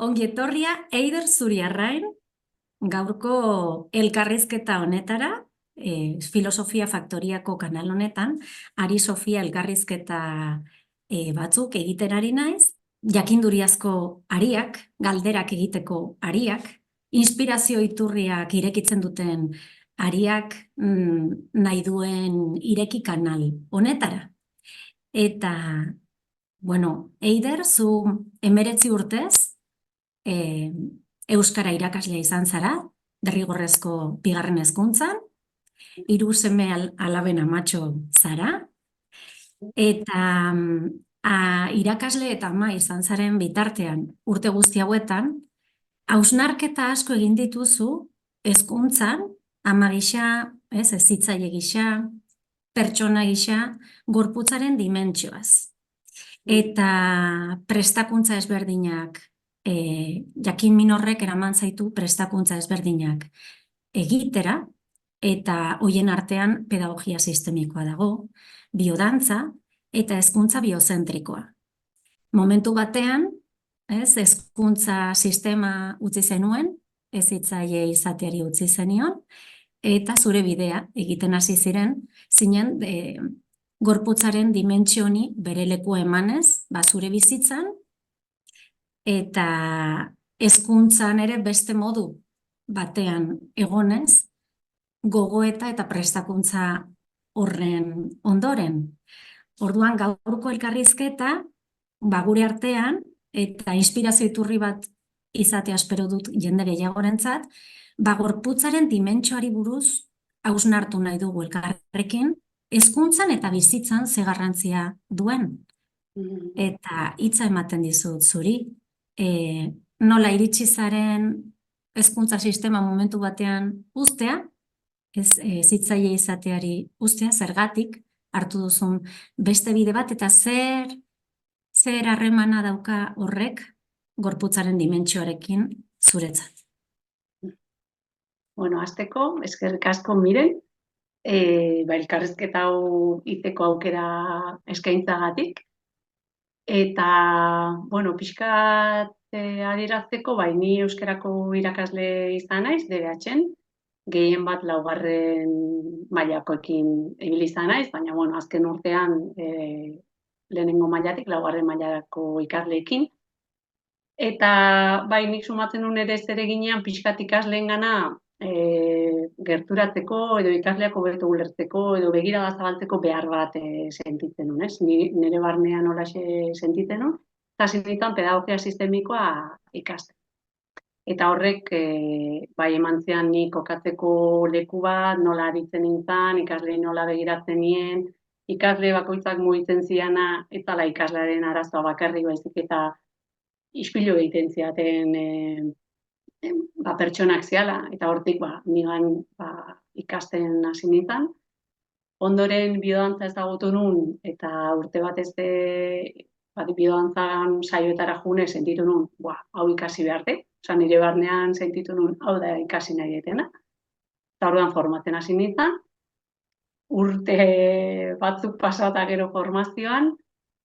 Ongi etorria Eider Zuriarrain gaurko elkarrizketa honetara, Filosofia Faktoriako kanal honetan, Ari Sofia elkarrizketa batzuk egiten ari naiz, jakinduriazko ariak, galderak egiteko ariak, inspirazio iturriak irekitzen duten ariak nahi duen ireki kanal honetara. Eta, bueno, Eider, zu 19 urtez, Euskara irakaslea izan zara, derrigorrezko bigarren hezkuntzan, 3 seme alaben amatxo zara, eta irakasle eta ama izan zaren bitartean urte guzti hauetan, hausnarketa asko egin dituzu hezkuntzan, ama gisa, hezitzaile gisa, pertsona gisa, gorputzaren dimentsioaz. Eta prestakuntza ezberdinak, jakin min horrek eraman zaitu prestakuntza ezberdinak egitera, eta hoien artean pedagogia sistemikoa dago, biodantza eta hezkuntza biozentrikoa. Momentu batean, hezkuntza sistema utzi zenuen, hezitzaile izateari utzi zenion, eta zure bidea egiten hasi zinen gorputzaren dimentsio honi bere lekua emanez, zure bizitzan, eta hezkuntzan ere beste modu batean egonez, gogoeta eta prestakuntza horren ondoren. Orduan gaurko elkarrizketa, gure artean, eta inspirazio iturri bat izatea espero dut jende gehiagorentzat, gorputzaren dimentsioari buruz hausnartu nahi dugu elkarrekin, hezkuntzan eta bizitzan ze garrantzia duen. Eta hitza ematen dizut zuri, nola iritsi zaren hezkuntza sistema momentu batean uztea, hezitzaile izateari uztea, zergatik hartu duzun beste bide bat, eta zer harremana dauka horrek gorputzaren dimentsioarekin zuretzat. Bueno, hasteko, eskerrik asko Miren, elkarrizketa hau iteko aukera eskaintzagatik. Eta, bueno, pixkat adierazteko, ni euskarako irakasle izan naiz, DBH-en, gehien bat 4. mailakoekin ibili izan naiz, baina, bueno, azken urtean lehenengo mailatik 4. mailako ikasleekin. Eta, nik sumatzen nuen ere zereginean pixkat ikasleengana gerturatzeko edo ikasleak hobeto ulertzeko edo begirada zabaltzeko behar bat sentitzen nuen, nire barnean holaxe sentitzen nuen, eta zinditan pedagogia sistemikoa ikasten. Eta horrek eman zian nik kokatzeko leku bat, nola aritzen nintzen, ikaslei nola begiratzen nien, ikasle bakoitzak mugitzen ziana, eta ikaslearen arazoa bakarrik baizik eta ispilu egiten ziaten pertsonak ziala, eta hortik nigan ikasten hasi nintzen. Ondoren biodantza ezagutu nun, eta urte batez biodantzan saioetara june sentitu nun, hau ikasi beharte, nire barnean sentitu nun, hau da ikasi nahi detena. Eta orduan formatzen hasi nintzen, urte batzuk pasata gero formazioan,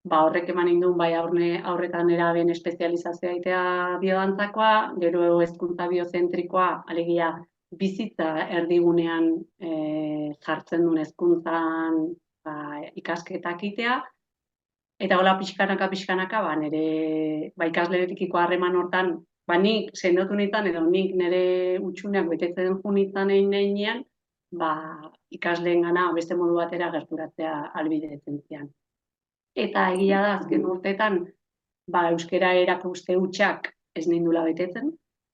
horrek eman ninduen aurretan eraben espezializazioa egitea biodantzakoa, gero hezkuntza biozentrikoa, alegia bizitza erdigunean jartzen duen hezkuntzan ikasketak egitea, eta hola pixkanaka, nire ikaslerekiko harreman hortan, nik sendotu nintzen edo nik nire utxuneak betetzen jo nintzen einean, ikasleengana beste modu batera gerturatzea ahalbidetzen zian. Eta egia da, azken urteetan, euskara erakuste hutsak ez nindula betetzen.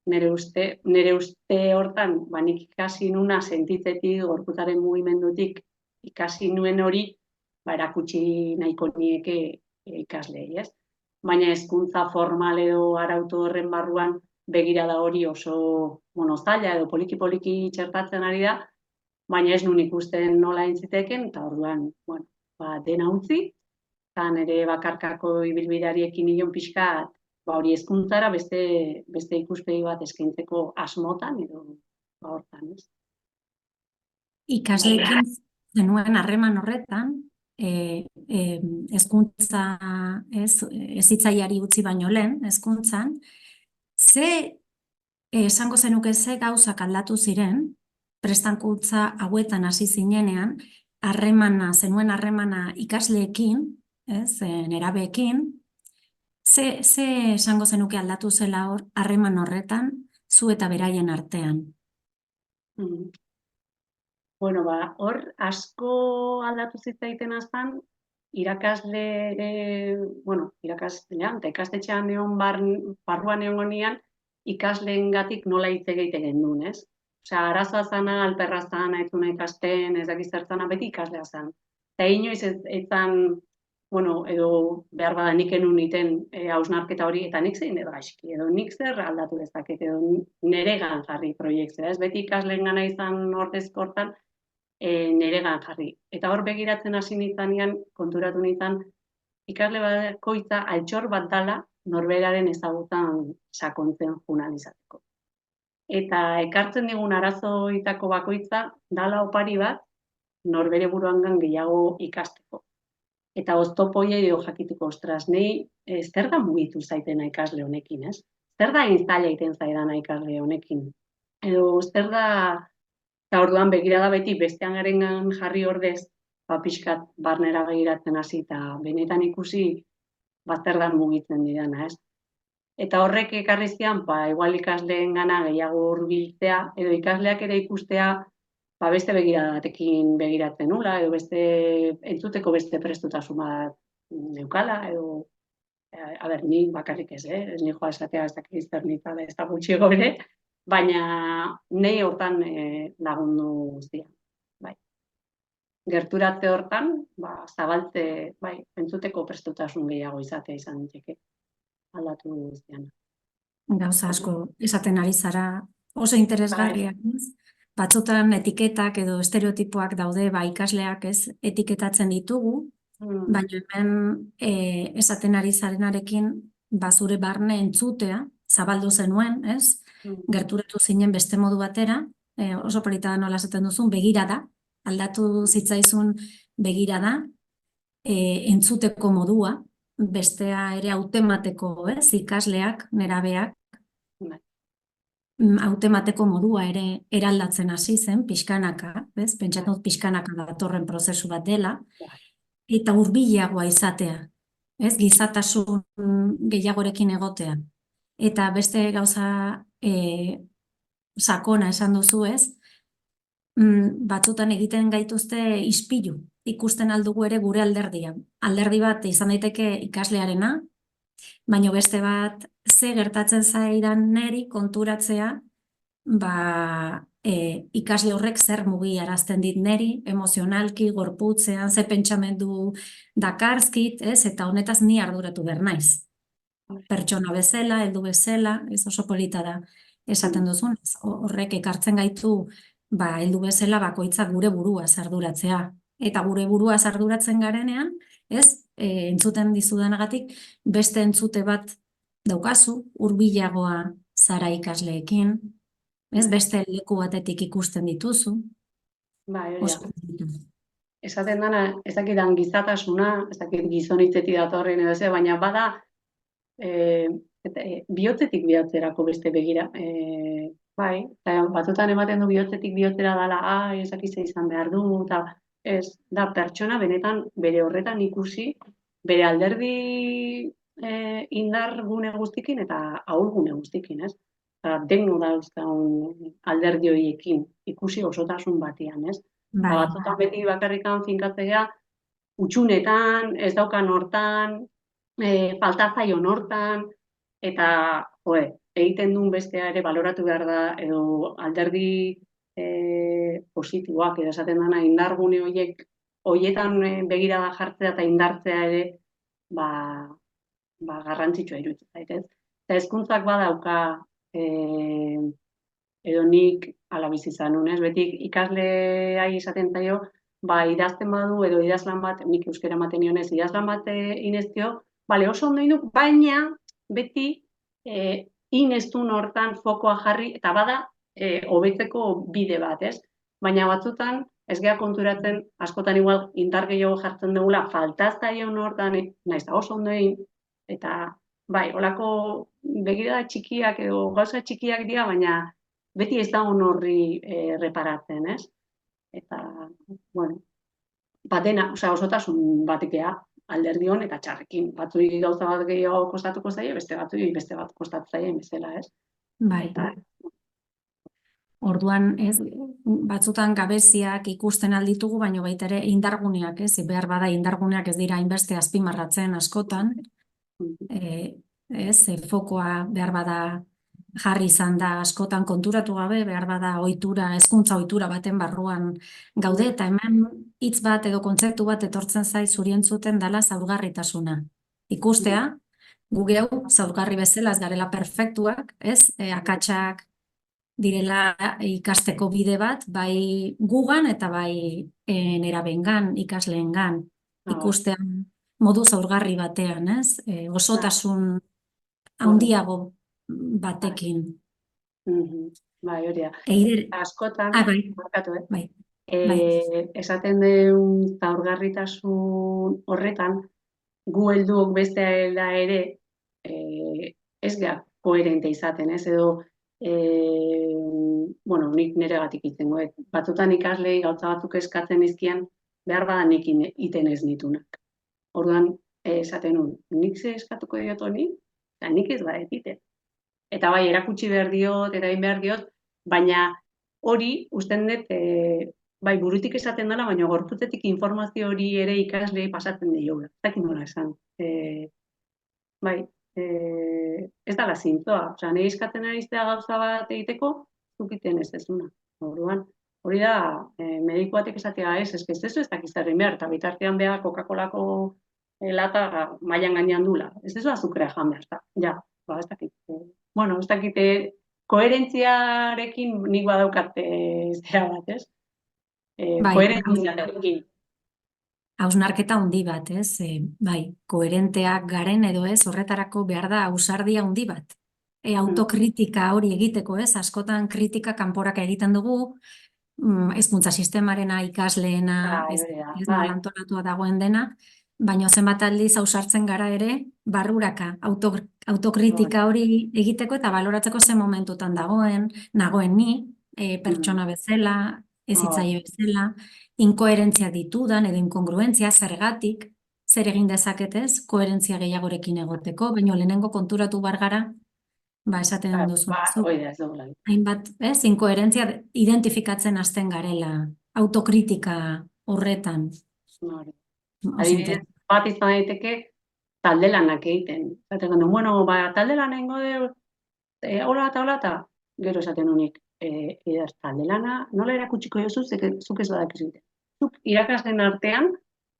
Nire uste hortan, nik ikasi nuna sentitzetik, gorputzaren mugimendutik ikasi nuen hori, erakutsi nahiko nieke ikaslei, ez? Baina hezkuntza formal edo arautu horren barruan begirada hori oso zaila edo poliki-poliki txertatzen ari da, baina ez nun ikusten nola entziteken, eta orduan, dena utzi, eta nire bakarkako ibilbideariekin nion pixkat, hori hezkuntzara beste ikuspegi bat eskaintzeko asmotan edo hortan, ez? Ikasleekin zenuen harreman horretan, hezkuntza hezitzaileari utzi baino lehen, hezkuntzan, Ze esango zenuke ze gauzak aldatu ziren, prestakuntza hauetan hasi zinenean, zenuen harremana ikasleekin, ez, nerabeekin, ze esango zenuke aldatu zela hor, harreman horretan, zu eta beraien artean? Mm. Bueno, hor asko aldatu zitzaiten azan, irakaslean eta ikastetxean barruan egon nian, ikasleengatik nola hitz egiten genuen, ez? Osea, arazoa zana, alperra zana, ez zuna ikasten, ez dakiz zertzana, beti ikaslea zan. Eta inoiz ez zan, edo behar bada nik enun iten hausnarketa hori, eta nik zein edo gaizki, edo nik zer aldatu dezaket, edo neregan jarri proiektzea, ez? Beti ikasleen gana izan ordezko hortan, neregan jarri. Eta hor begiratzen hasi nintzanean, konturatu nintzen, ikasle bakoitza altxor bat dala norberaren ezagutan sakontzen junan izateko. Eta ekartzen digun arazoitako bakoitza dala opari bat norbere buruangan gehiago ikasteko. Eta oztopoia edo jakiteko, ostras, nei zer da mugitu zaitena ikasle honekin, ez? Zer da zaila egiten zaidana ikasle honekin? Edo zer da, eta orduan begirada beti bestean garengan jarri ordez, pixkat barnera begiratzen hasi eta benetan ikusi zer da mugitzen didana, ez? Eta horrek ekarri zian, igual ikasleen gana gehiago hurbiltzea, edo ikasleak ere ikustea, beste begirada batekin begiratzen nula, edo entzuteko beste prestutasun bat neukala, edo, ni bakarrik ez ni joa esatea ez dakiz zer nitzala ez da gutxiago ere, baina nei hortan lagundu guztia. Bai. Gerturatze hortan, zabaltze, entzuteko prestutasun gehiago izatea izan diteke, aldatu guztian. Gauza asko esaten ari zara, oso interesgarriak, ez? Batzutan etiketak edo estereotipoak daude, ikasleak ez etiketatzen ditugu, baina hemen esaten ari zarenarekin, zure barne entzutea, zabaldu zenuen, ez? Gerturatu zinen beste modu batera, oso polita da nola esaten duzun, begirada, aldatu zitzaizun begirada, entzuteko modua, bestea ere hautemateko, ez? Ikasleak, nerabeak, hautemateko modua ere eraldatzen hasi zen, pixkanaka, ez? Pentsatzen dut pixkanaka datorren prozesu bat dela, eta hurbilagoa izatea, ez? Gizatasun gehiagorekin egotea. Eta beste gauza sakona esan duzu, ez? Batzutan egiten gaituzte ispilu, ikusten aldugu ere gure alderdia. Alderdi bat izan daiteke ikaslearena, baina beste bat ze gertatzen zaidan neri konturatzea, ikasle horrek zer mugiarazten dit neri, emozionalki, gorputzean, ze pentsamendu dakarzkit, ez? Eta honetaz ni arduratu behar naiz. Pertsona bezala, heldu bezala, ez oso polita da esaten duzun, horrek ekartzen gaitu, heldu bezala bakoitza gure burua arduratzea. Eta gure burua arduratzen garenean, ez, entzuten dizudanagatik, beste entzute bat daukazu, hurbilagoa zara ikasleekin, ez, beste leku batetik ikusten dituzu. Esaten dana, ez dakidan gizatasuna, ez dakit gizonitzetik datorren edo ze, baina bada bihotzetik bihotzerako beste begira. Batzutan ematen du bihotzetik bihotzera dela, ez dakize izan behar du, eta ez da pertsona benetan bere horretan ikusi, bere alderdi indar gune guztikin eta ahul gune guztikin, ez? Dengo dauzkagun alderdi horiekin ikusi osotasun batian, ez? Batzutan beti bakarrikan finkatzea, utxunetan, ez daukan hortan, falta zaion hortan, eta egiten duen bestea ere baloratu behar da, edo alderdi positiboak, edo esaten dana indargune horietan begirada jartzea eta indartzea ere garrantzitsua iruditzen zait, ez? Eta hezkuntzak badauka edo nik ala bizi izan nun, ez? Beti ikasleai esaten zaio, idazten badu edo idazlan bat, nik euskera ematen nionez, idazlan bat ineztio, oso ondo induk, baina beti ineztun hortan fokoa jarri, eta bada hobetzeko bide bat, ez? Baina batzutan, ez geha konturatzen, askotan igual indar gehiago jartzen dugula, falta zaion hortan, naiz da oso ondo egin, eta bai, olako begirada txikiak edo gauza txikiak dira, baina beti ez da horri reparatzen, ez? Eta, bueno, batena, osea, osotasun batekea alderdi hon eta txarrekin. Batzuei gauza bat gehiago kostatuko zaie, beste batzuei beste bat kostatu zaien bezala, ez? Bai. Eta, Orduan, ez, batzutan gabeziak ikusten alditugu, baina baita ere indarguneak, ez, behar bada indarguneak ez dira hainbeste azpimarratzen askotan, ez, fokoa behar bada jarri izan da askotan konturatu gabe, behar bada ohitura, hezkuntza ohitura baten barruan gaude, eta hemen hitz bat edo kontzeptu bat etortzen zait zuri entzuten dela zaurgarritasuna. Ikustea, gu geu zaurgarri bezala ez garela perfektuak, ez, akatsak direla ikasteko bide bat, bai gugan eta bai nerabengan, ikasleengan, ikustean modu zaurgarri batean, ez? Osotasun handiago batekin. Bai, hori da. Askotan, bai. markatu, Bai. Esaten den zaurgarritasun horretan, gu helduok beste ere ez gara koherente izaten, ez? Edo bueno, nik niregatik itengo, batzutan ikaslei gauza batzuk eskatzen izkian, behar bada nik iten ez nitunak. Orduan, esaten nun, nik ze eskatuko diot honi, eta nik ez badet iten. Eta bai, erakutsi behar diot, eta egin behar diot, baina hori, usten dut, bai, burutik esaten dela, baina gorputzetik informazio hori ere ikaslei pasatzen diola. Ez dakit nola esan. Bai, ez dala zintzoa. Osea, nahi eskatzen ari zea gauza bat egiteko, zukiten ez ezuna. Orduan, hori da, mediku batek esatea ez dakiz zerren behar, eta bitartean behar Coca-Colako lata mailan gainean dula. Ez ez azukrea jan behar, ja, ez dakit. Bueno, ez dakit, koherentziarekin nik badaukat zera bat, ez? Koherentziarekin. Hausnarketa handi bat, ez? Bai, koherenteak garen edo ez, horretarako behar da ausardia handi bat. Autokritika hori egiteko, ez? Askotan kritika kanporak egiten dugu, hezkuntza sistemarena, ikasleena, ez antolatua dagoen dena, baina zenbat aldiz ausartzen gara ere, barruraka, autokritika hori egiteko eta baloratzeko zen momentutan nagoen ni, pertsona bezala, ez hitzaile bezala, inkoherentzia ditudan edo inkongruentzia zergatik, zer egin dezaketez, koherentzia gehiagorekin egoteko, baina lehenengo konturatu bar gara, esaten duzu. Hainbat, inkoherentzia identifikatzen hasten garela, autokritika horretan. Adibidez, bat izan daiteke, talde lanak egiten. Zaten du, bueno, talde lan egingo dugu, hola eta, gero esaten honik, talde lana, nola erakutsiko jozu, zuk ez badak egiten. Zuk irakasleen artean,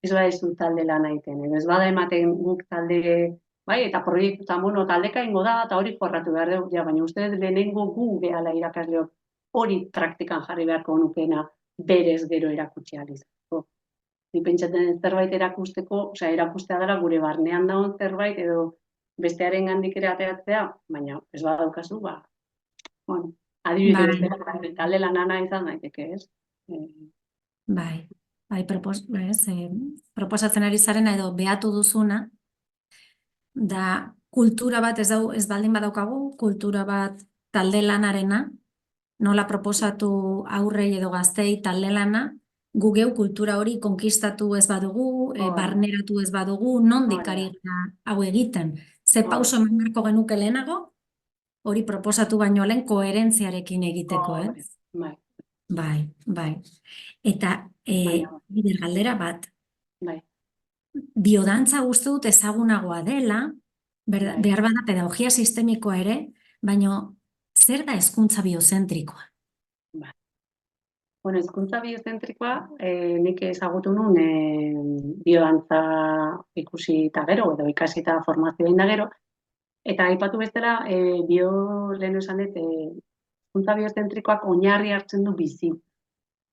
ez badizu talde lana egiten. Ez bada ematen guk talde, bai, eta proiektutan, bueno, taldeka ingo da, eta hori jorratu behar dugu, baina uste lehenengo gu behala irakasleok hori praktikan jarri beharko nukena berez gero erakutsi alizateko. Ni pentsatzen zerbait erakusteko, osea, erakustea dela gure barnean dagoen zerbait edo bestearen gandik ere ateratzea, baina ez badaukazu, bueno, adibidez, talde lanana izan daiteke, ez? Bai, proposatzen ari zarena edo behatu duzuna, da kultura bat ez baldin badaukagu, kultura bat talde lanarena, nola proposatu aurrei edo gaztei talde lana, gu geu kultura hori konkistatu ez badugu, barneratu ez badugu, nondik ari hau egiten. Ze pauso eman beharko genuke lehenago, hori proposatu baino lehen koherentziarekin egiteko, ez? Bai. Eta bider galdera bat, biodantza uste dut ezagunagoa dela, behar bada pedagogia sistemikoa ere, baina zer da hezkuntza biozentrikoa? Bueno, hezkuntza biozentrikoa nik ezagutu nun biodantza ikusi eta gero, edo ikasi eta formazioa inda gero, eta aipatu bestela, lehen esan dut, hezkuntza biozentrikoak oinarri hartzen du bizitza.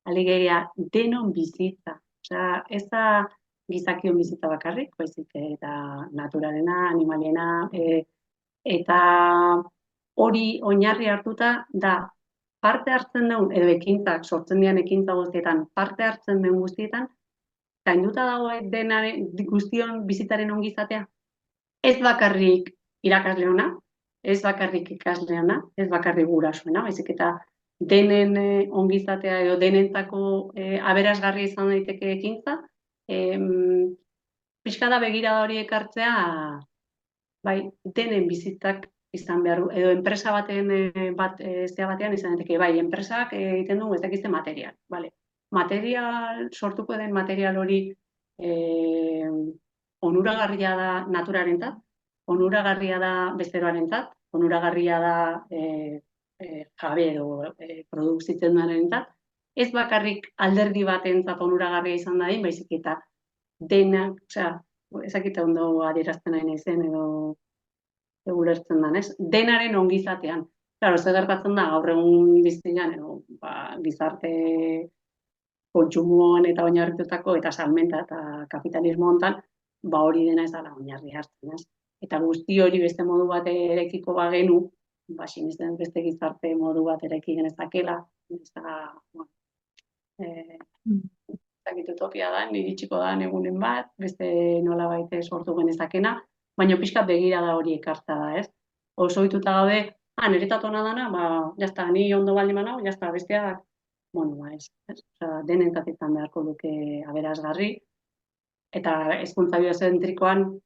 Alegeria, denon bizitza. Osea, ez da gizakion bizitza bakarrik, baizik eta naturalena, animaliena, eta hori oinarri hartuta da parte hartzen duen, edo ekintzak, sortzen dian ekintza guztietan, parte hartzen duen guztietan, zainduta dago denaren guztion bizitzaren ongizatea. Ez bakarrik irakasle ona, ez bakarrik ikasle ona, ez bakarrik gurasoena, baizik eta denen ongizatea edo denentzako aberasgarri izan daiteke ekintza, pixka da begirada hori ekartzea, bai, denen bizitzak izan behar du, edo enpresa baten zea batean izan daiteke, bai, enpresak egiten du ez dakizte material, bale. Material, sortuko den material hori onuragarria da naturarentzat, onuragarria da bezeroarentzat, onuragarria da jabe edo produzitzen duenarentzat, ez bakarrik alderdi batentzat onuragarria izan dadin, baizik eta denak, osea, ezakita ondo adierazten nahi naizen edo ulertzen den, ez? Denaren ongizatean. Claro, zer gertatzen da gaur egun bizian edo gizarte kontsumoan eta oinarritutako eta salmenta eta kapitalismo hontan, hori dena ez dela oinarri hartzen, ez? Eta guzti hori beste modu bat erekiko bagenu, sinesten beste gizarte modu bat ereki genezakela, utopia da, iritsiko da egunen bat, beste nolabait sortu genezakena, baina pixka begirada hori ekartza da, ez? Oso ohituta gaude, niretzat ona dana, jazta, ni ondo baldin banago, jazta, besteak, ez. Denentzat izan beharko duke aberasgarri, eta hezkuntza biozentrikoan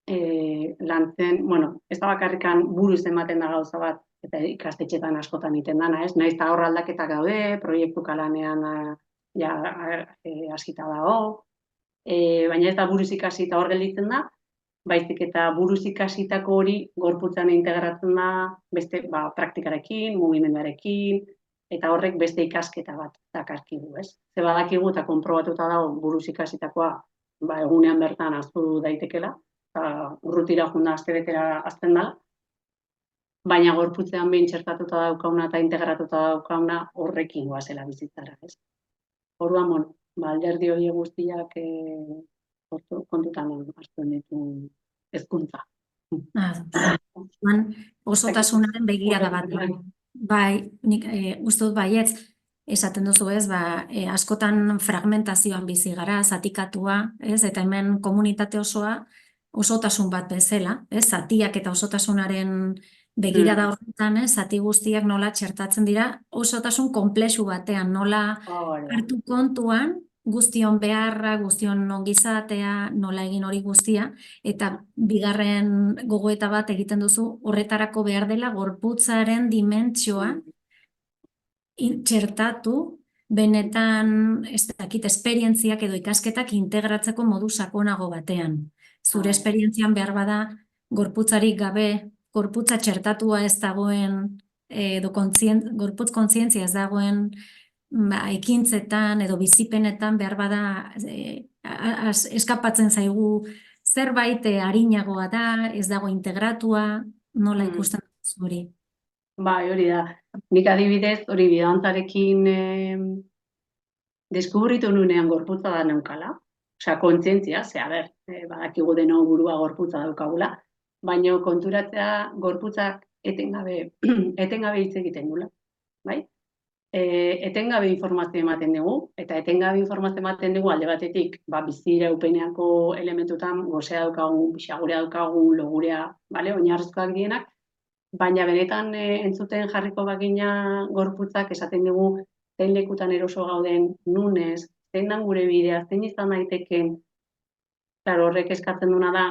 lantzen, ez da bakarrikan buruz ematen da gauza bat, eta ikastetxetan askotan egiten dana, ez? Naiz eta hor aldaketak daude, proiektu kalanean hasita dago, baina ez da buruz ikasi eta hor gelditzen da, baizik eta buruz ikasitako hori gorputzan integratzen da beste praktikarekin, mugimenduarekin, eta horrek beste ikasketa bat dakarkigu, ez? Ze badakigu eta konprobatuta dago buruz ikasitakoa egunean bertan ahaztu daitekela, urrutira junda astebetera hazten da, baina gorputzean behin txertatuta daukauna eta integratuta daukauna horrekin goazela bizitzara, ez? Orduan, alderdi hori guztiak kontutan hartzen ditu hezkuntza. Osotasunaren begirada bat. Bai, nik uste dut baietz, esaten duzu ez, askotan fragmentazioan bizi gara, zatikatua, ez, eta hemen komunitate osoa osotasun bat bezala, ez, zatiak eta osotasunaren begirada horretan, ez, zati guztiak nola txertatzen dira, osotasun konplexu batean, nola hartu kontuan, guztion beharra, guztion ongizatea, nola egin hori guztia, eta bigarren gogoeta bat egiten duzu, horretarako behar dela gorputzaren dimentsioa txertatu, benetan, ez dakit, esperientziak edo ikasketak integratzeko modu sakonago batean. Zure esperientzian behar bada, gorputzarik gabe, gorputza txertatua ez dagoen, edo gorputz kontzientzia ez dagoen, ekintzetan edo bizipenetan behar bada eskapatzen zaigu zerbait arinagoa da, ez dago integratua, nola ikusten duzu hori? Bai, hori da. Nik adibidez, hori bidantzarekin deskubritu nunean gorputza da neukala. Osea, kontzientzia, badakigu deno burua gorputza daukagula, baina konturatzea gorputzak etengabe hitz egiten dula, bai? Etengabe informazio ematen dugu, eta etengabe informazio ematen dugu alde batetik, bizira upeneako elementutan, gozea daukagun, pixagurea daukagun, logurea, oinarrizkoak dienak, baina benetan entzuten jarriko bagina gorputzak esaten dugu zein lekutan eroso gauden nunez, zein dan gure bidea, zein izan daiteken, horrek eskatzen duna da,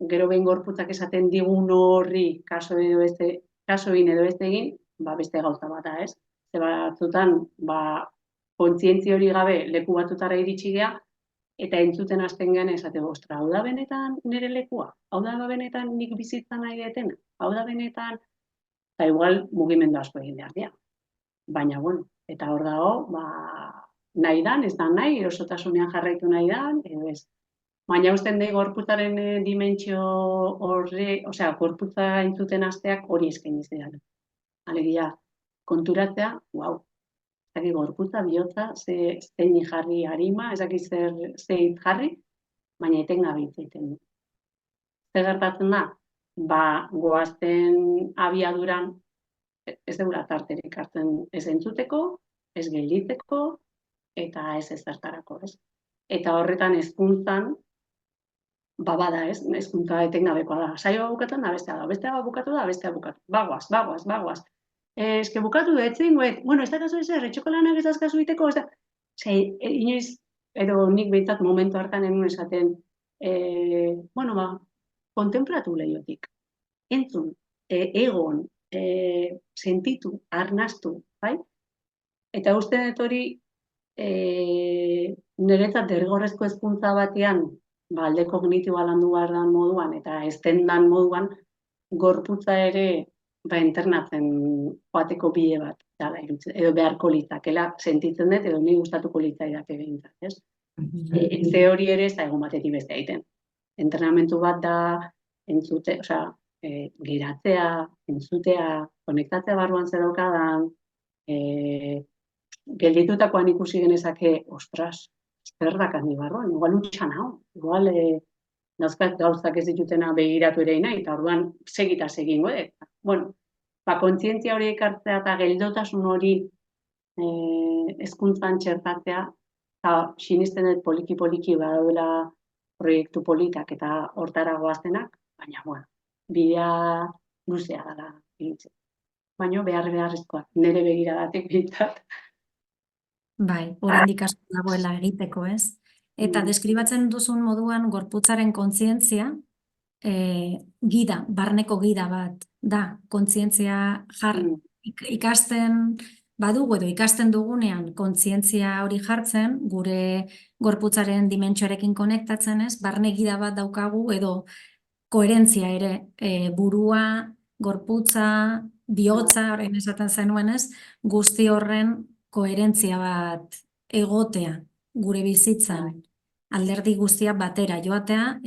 gero behin gorputzak esaten digun horri kaso egin edo ez egin, beste gauza bat da, ez? Ze batzutan, kontzientzi hori gabe leku batutara iritsi gea, eta entzuten hasten gean esate, ostra, hau da benetan nire lekua? Hau da benetan nik bizitza nahi detena? Hau da benetan, eta igual mugimendu asko egin behar dira. Baina, eta hor dago, nahi dan, ez da nahi, erosotasunean jarraitu nahi dan, edo ez. Baina usten dugu gorputzaren dimentsio horre, gorputza entzuten hasteak hori eskainiz dira. Alegia, konturatzea, gorputza, bihotza, zein jarri harima, ezaki zein jarri, baina etengabe hitz egiten du. Zer gertatzen da? Goazten abiaduran ez dugula tarterik hartzen ez entzuteko, ez gelditzeko, eta ez ezertarako, ez? Eta horretan hezkuntzan, bada, ez? Hezkuntza etengabekoa da. Saioa bukatzen da bestea da, bestea bukatu da, bestea bukatu. Bagoaz. Eske bukatu da, etzingoet. Bueno, ez da kasu ezer, etxoko lanak ez dazkazu iteko, ez da. Inoiz, edo nik behintzat momentu hartan enun esaten, bueno, kontemplatu lehiotik. Entzun, egon, sentitu, arnastu, bai? Eta uste dut hori, niretzat derrigorrezko hezkuntza batean, alde kognitiboa landu behar dan moduan, eta ez dan moduan, gorputza ere internatzen joateko bide bat, dala, edo beharko litzakela sentitzen dut, edo ni gustatuko litzaidak behintzat, ez? Ze hori ere ez da egon batetik beste egiten. Entrenamentu bat da, entzute, geratzea, entzutea, konektatzea barruan zer daukadan, gelditutakoan ikusi genezake, ostras, zer dakat ni barruan, igual utxan hau, igual gauzak ez ditutena begiratu ere nahi, eta orduan segita segingo dut. Bueno, kontzientzia hori ekartzea eta geldotasun hori hezkuntzan txertatzea, eta sinisten dut poliki-poliki badaudela proiektu politak eta hortara goaztenak, baina, bueno, bidea luzea dela iruditzen. Baina beharrezkoa, nire begiradatik bintzat. Bai, oraindik asko dagoela egiteko, ez? Eta deskribatzen duzun moduan gorputzaren kontzientzia, gida, barneko gida bat da, kontzientzia ikasten badugu edo ikasten dugunean kontzientzia hori jartzen, gure gorputzaren dimentsioarekin konektatzen, ez? Barne gida bat daukagu edo koherentzia ere, burua, gorputza, bihotza, orain esaten zenuen, ez? Guzti horren koherentzia bat egotea gure bizitzan, alderdi guztiak batera joatea,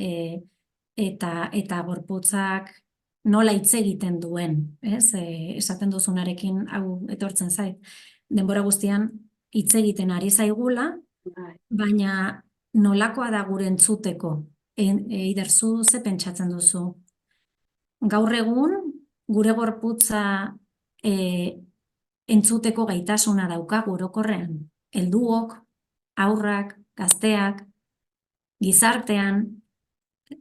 eta gorputzak nola hitz egiten duen, ez? Esaten duzunarekin hau etortzen zait. Denbora guztian hitz egiten ari zaigula, baina nolakoa da gure entzuteko? Eider, zu ze pentsatzen duzu? Gaur egun, gure gorputza entzuteko gaitasuna daukagu orokorrean. Helduok, haurrak, gazteak, gizartean,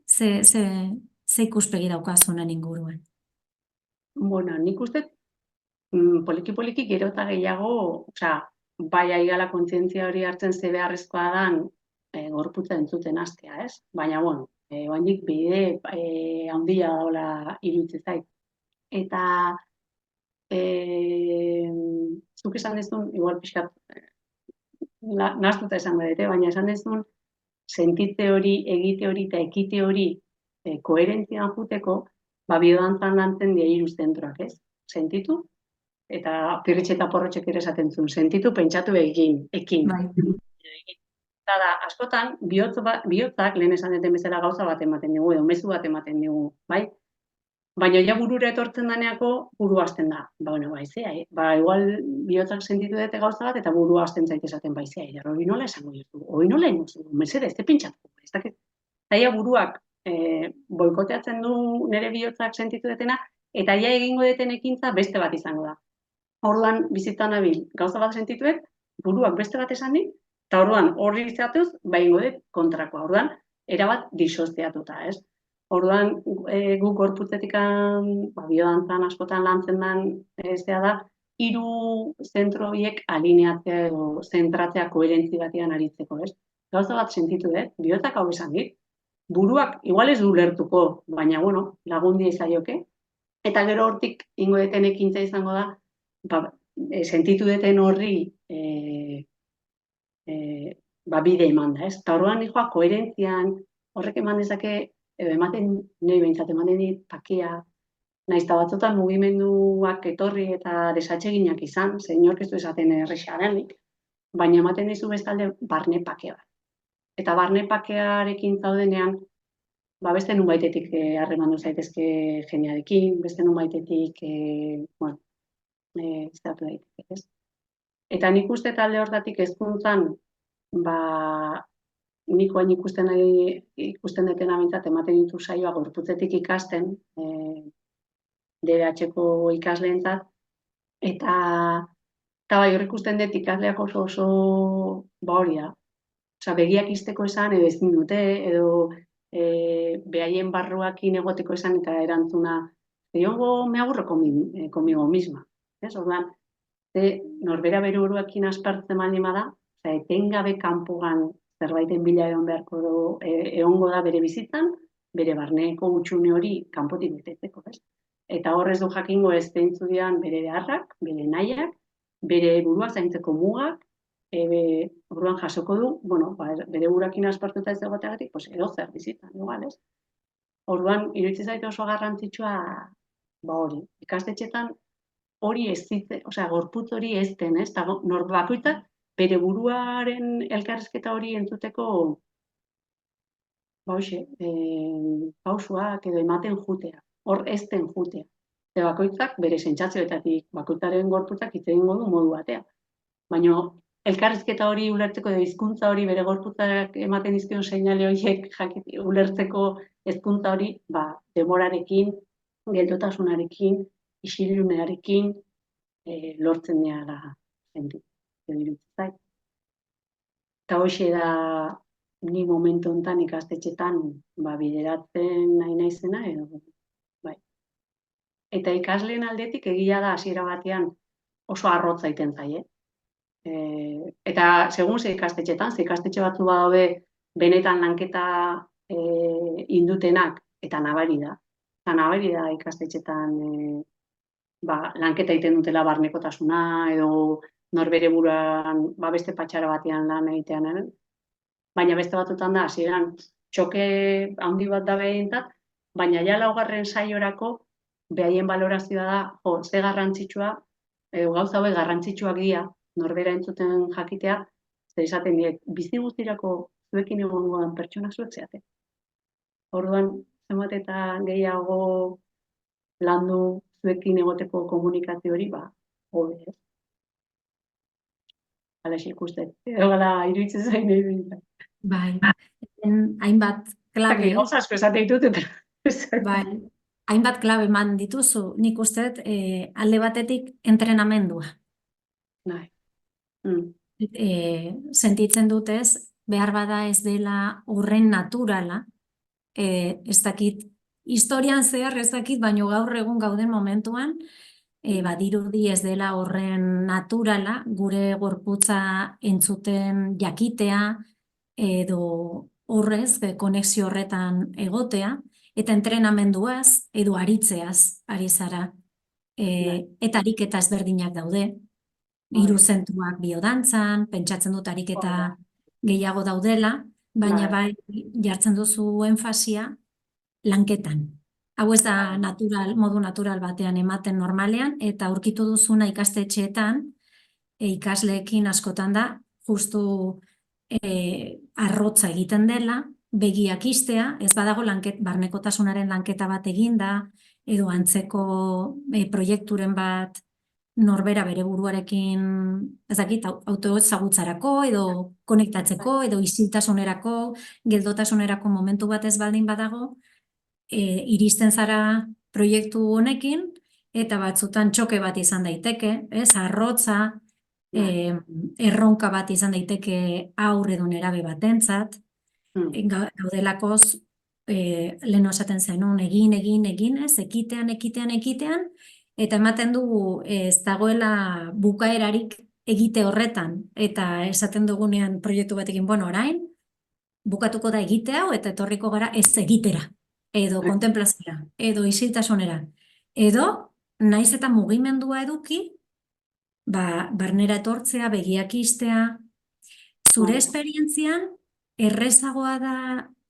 ze ikuspegi daukazunen inguruan? Bueno, nik uste poliki-poliki gero eta gehiago, bai aigala kontzientzia hori hartzen ze beharrezkoa dan gorputza entzuten hastea, ez? Baina, bueno, oandik bide handia daula iruditzen zait. Eta zuk esan dezun, igual pixkat nahaztuta esango dute, baina esan dezun sentitze hori, egite hori eta ekite hori koherentzian juteko, biodantzan lantzen dira 3 zentroak, ez? Sentitu, eta Pirritx eta Porrotxek ere esaten zuen, sentitu, pentsatu ekin. Eta da, askotan, bihotzak, lehen esan duten bezala gauza bat ematen dugu, edo mezu bat ematen dugu, bai? Baina ja burura etortzen daneako, buru hasten da. Bueno, baizea, igual bihotzak sentitu dute gauza bat, eta buru hasten zaite esaten baizea, hori nola esango duzu, hori nola enuzu, mesede, ez pentsatu. Zaila buruak boikoteatzen du nire bihotzak sentitu dutena, eta ja egingo duten ekintza beste bat izango da. Orduan, bizitzan nabil, gauza bat sentituet, buruak beste bat esan dit, eta orduan, horri izatuz, egingo dut kontrakoa. Orduan, erabat disoziatuta, ez? Orduan, guk gorputzetik biodantzan askotan lantzen den ezea da, 3 zentro horiek alineatzea edo zentratzea koherentzi batean aritzeko, ez? Gauza bat sentitu dut, bihotzak hau esan dit, buruak igual ez du lertuko, baina, bueno, lagundi ezaioke, eta gero hortik ingo deten ekintza izango da, sentitu deten horri bide eman da, ez? Eta orduan nikoa koherentzian, horrek eman dezake, ematen, nahi behintzat ematen dit, pakia, nahiz eta batzutan mugimenduak etorri eta desatseginak izan, zeinork ez du esaten erresa denik, baina ematen dizu bestalde barne pakea bat. Eta barne pakearekin zaudenean, beste nun baitetik harremandu zaitezke jendearekin, beste nun baitetik, zeratu daiteke, ez? Eta nik uste talde hortatik hezkuntzan, nik oain ikusten detena bintzat, ematen ditu saioa gorputzetik ikasten, DBH-ko ikasleentzat, eta bai hor ikusten dut ikasleak oso hori da. Begiak izteko esan, edo ezin dute, edo behaien barruakin egoteko esan eta erantzuna, yo me aburro conmigo misma. Ez, orduan, norbera bere buruakin aspertzen baldin bada, etengabe kanpoan zerbaiten bila egongo da bere bizitzan, bere barneko hutsunea hori kanpotik betetzeko, ez? Eta hor ez du jakingo ez zeintzu diren bere beharrak, bere nahiak, bere burua zaintzeko mugak, orduan jasoko du, bere buruakin aspertuta ez egoteagatik, edo zer bizitzan, igual, ez? Orduan, iruditzen zait oso garrantzitsua, hori, ikastetxetan hori ez zitzen, gorputz hori ez den, ez? Eta bakoitzak bere buruaren elkarrizketa hori entzuteko, pausuak edo ematen jutea, hor ez den jutea. Eta bakoitzak bere sentsazioetatik, bakoitzaren gorputzak hitz egingo du modu batean. Baina elkarrizketa hori ulertzeko edo hizkuntza hori bere gorputzak ematen dizkion seinale horiek ulertzeko hezkuntza hori, demorarekin, geldotasunarekin, isilunearekin lortzen dira sentitzen zait. Eta hoxe da ni momentu honetan ikastetxetan bideratzen nahi naizena edo bai. Eta ikasleen aldetik egia da hasiera batean oso arrotza egiten zaie. Eta segun ze ikastetxetan, ze ikastetxe batzu badaude benetan lanketa indutenak eta nabari da. Eta nabari da ikastetxetan lanketa egiten dutela barnekotasuna edo norbere buruan beste patxara batean lan egitean. Baina beste batzutan da, hasieran txoke handi bat da behintzat, baina ja laugarren saiorako behaien balorazioa da, ze garrantzitsua, gauza hauek garrantzitsuak dira, norbera entzuten jakitea, zer esaten diet, bizi guztirako zuekin egongo den pertsonak zuek zeate. Orduan, zenbat eta gehiago landu zuekin egoteko komunikazio hori, hobe ez. Hala ikusten, edo gala iruditzen zain egin. Bai, hainbat klabe. Gauza asko esate ditut, eta... Bai, hainbat klabe eman dituzu, nik uste alde batetik entrenamendua. Bai. Sentitzen dutez, behar bada ez dela horren naturala, ez dakit, historian zehar ez dakit, baino gaur egun gauden momentuan, badirudi ez dela horren naturala, gure gorputza entzuten jakitea, edo horrez, konexio horretan egotea, eta entrenamenduaz, edo aritzeaz, ari zara. Eta ariketa ezberdinak daude, hiru zentroak biodantzan, pentsatzen dut ariketa gehiago daudela, baina bai jartzen duzu enfasia lanketan. Hau ez da modu natural batean ematen normalean, eta aurkitu duzuna ikastetxeetan, ikasleekin askotan da, justu arrotza egiten dela, begiak istea, ez badago barnekotasunaren lanketa bat eginda, edo antzeko proiekturen bat norbera bere buruarekin, ez dakit, autoezagutzarako, edo konektatzeko, edo isiltasunerako, geldotasunerako momentu bat ez baldin badago, iristen zara proiektu honekin, eta batzutan txoke bat izan daiteke, arrotza, erronka bat izan daiteke haur edo nerabe batentzat, gaudelakoz, lehen esaten zenun, egin, ez, ekitean, eta ematen dugu ez dagoela bukaerarik egite horretan, eta esaten dugunean proiektu batekin, orain, bukatuko da egite hau, eta etorriko gara ez egitera, edo kontemplazioa, edo isiltasunera, edo naiz eta mugimendua eduki, barnera etortzea, begiak istea, zure esperientzian, errezagoa da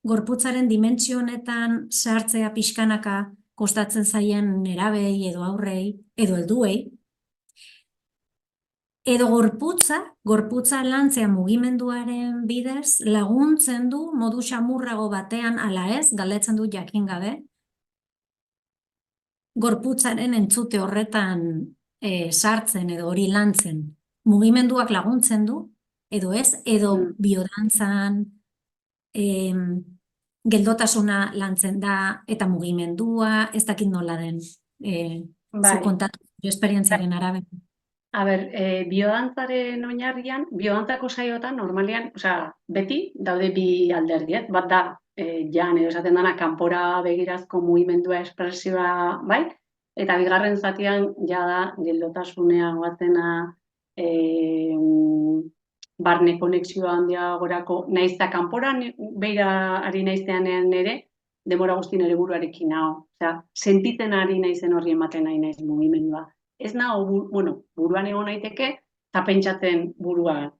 gorputzaren dimentsio honetan sartzea pixkanaka kostatzen zaien nerabei edo aurrei, edo helduei, edo gorputza lantzea mugimenduaren bidez laguntzen du modu xamurrago batean ala ez, galdetzen du jakin gabe, gorputzaren entzute horretan sartzen edo hori lantzen mugimenduak laguntzen du, edo ez, edo biodantzan geldotasuna lantzen da, eta mugimendua, ez dakit nola den, zu kontatu esperientziaren arabe. Biodantzaren oinarrian, biodantzako saiotan normalean, beti daude bi alderdiet, bat da jan edo esaten dana kanpora begirazko mugimendua espresioa, bai? Eta bigarren zatian jada geldotasunea goazena, barne konexioa handiagorako, naiz eta kanporan beira ari naizeanean ere, denbora guztien ere buruarekin nago. Osea, sentitzen ari naizen horri ematen nahi naiz mugimendua. Ez nago, buruan egon naiteke, eta pentsatzen burua.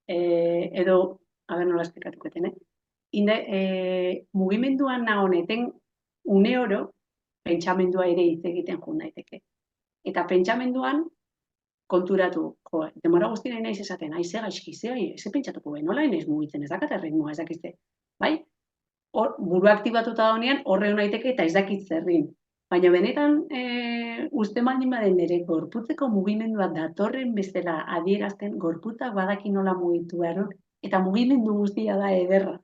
Edo, nola esplikatuko mugimenduan nahoneten une oro, pentsamendua ere hitz egiten joan daiteke. Eta pentsamenduan, konturatu, demora guzti nahi naiz esaten, ze gaizki, ze pentsatuko behin, nola naiz mugitzen, ez dakat erritmoa, ez dakizte. Bai? Buru aktibatuta honean, horre naiteke eta ez dakit zerrin. Baina benetan, uste maldin baden ere, gorputzeko mugimendua datorren bezala adierazten, gorputzak badaki nola mugitu behar, eta mugimendu guztia da ederra.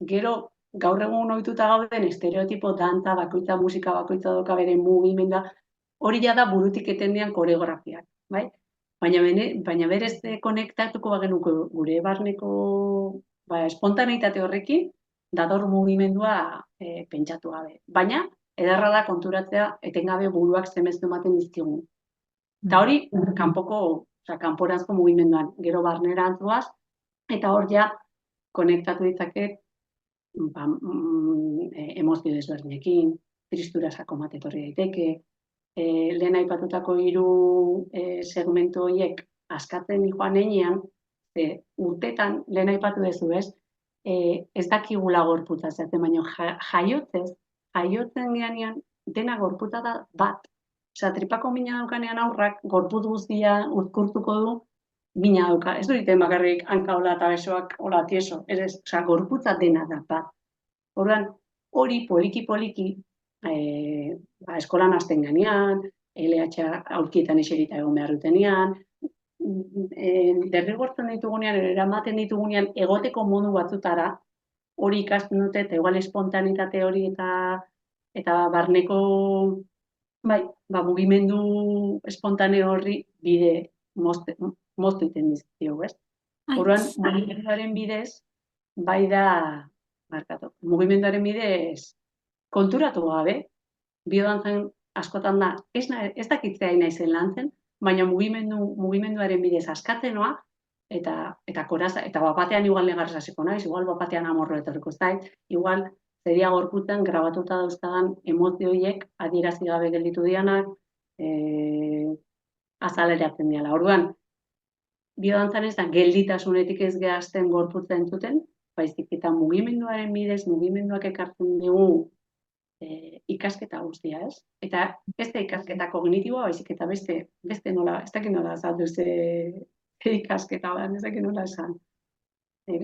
Gero, gaur egun ohituta gauden estereotipo, dantza, bakoitza, musika, bakoitza doka bere mugimendua, hori da burutik etendean koreografiak, bai? Baina berez konektatuko bagenuko gure barneko espontaneitate horrekin, dator mugimendua pentsatu gabe. Baina, ederra da konturatzea etengabe buruak zemeztu ematen dizkigun. Eta hori, kanporanzko mugimenduan, gero barnerantzuaz, eta hor ja, konektatu ditzaket emozio desberdinekin, tristura sako bat etorri daiteke, lehen aipatutako 3 segmentu horiek askatzen joan heinean, urtetan lehen aipatu duzu, ez dakigula gorputza zaten, baina jaiotzen geanean dena gorputza da bat. Osea, tripako mina daukanean aurrak gorputz guztia uzkurtuko du mina dauka. Ez du egiten bakarrik hanka hola eta besoak hola tieso. Osea, gorputza dena da bat. Orduan, hori poliki-poliki eskolan hasten ganean, LH aurkietan eserita egon behar dutenean, derrigortzen ditugunean, eramaten ditugunean, egoteko modu batzutara, hori ikasten dute, eta igual espontanitate hori eta barneko mugimendu espontane horri bide moztu iten dizkio, ez? Orduan, mugimenduaren bidez, mugimenduaren bidez konturatu gabe, biodantzan askotan da, ez dakitzea naizen lantzen, baina mugimenduaren bidez askatzenoa, eta koraza, eta bapatean igual negarrez hasiko naiz, igual bapatean amorro etorriko zait, igual zeria gorputzen grabatuta dauzkadan emozioiek adierazi gabe gelditu dianak, azaleratzen diala. Orduan, biodantzan ez da gelditasunetik ez gehazten gorputza entzuten, baizik eta mugimenduaren bidez, mugimenduak ekartzen dugu ikasketa guztia, ez? Eta ez da ikasketa kognitiboa, baizik eta beste nola, ez dakit nola azaldu ze ikasketa, ez dakit nola esan.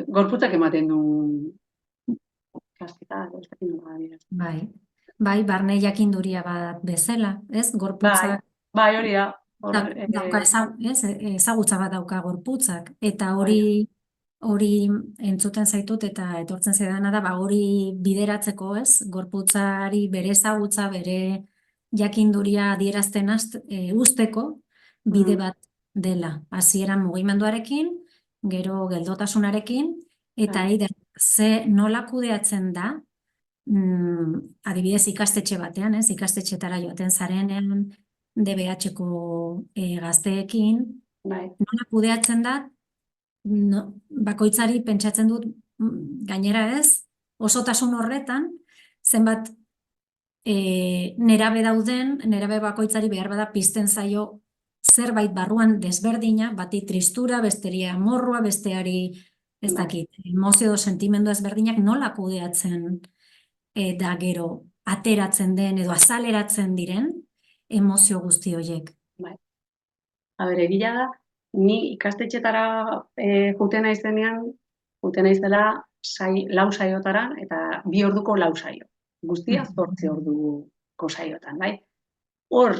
Gorputzak ematen du ikasketa, ez dakit nola. Bai, barne jakinduria bat bezala, ez? Gorputzak. Bai, hori da. Dauka ezagutza bat dauka gorputzak, eta hori entzuten zaitut eta etortzen zaidana da, hori bideratzeko, ez? Gorputzari bere ezagutza, bere jakinduria adierazten usteko bide bat dela. Hasieran mugimenduarekin, gero geldotasunarekin, eta ze nola kudeatzen da, adibidez ikastetxe batean, ez? Ikastetxetara joaten zarenean, DBH-ko gazteekin, nola kudeatzen da, bakoitzari pentsatzen dut, gainera ez, osotasun horretan, zenbat nerabe dauden, nerabe bakoitzari behar bada pizten zaio zerbait barruan desberdina, bati tristura, besteri amorrua, besteari, ez dakit, emozio edo sentimendu ezberdinak nola kudeatzen da gero ateratzen den edo azaleratzen diren emozio guzti horiek. Egia da, ni ikastetxetara juten naizenean, juten naizela 4 saiotara eta 2 orduko 4 saio. Guztia 8 orduko saiotan, bai? Hor,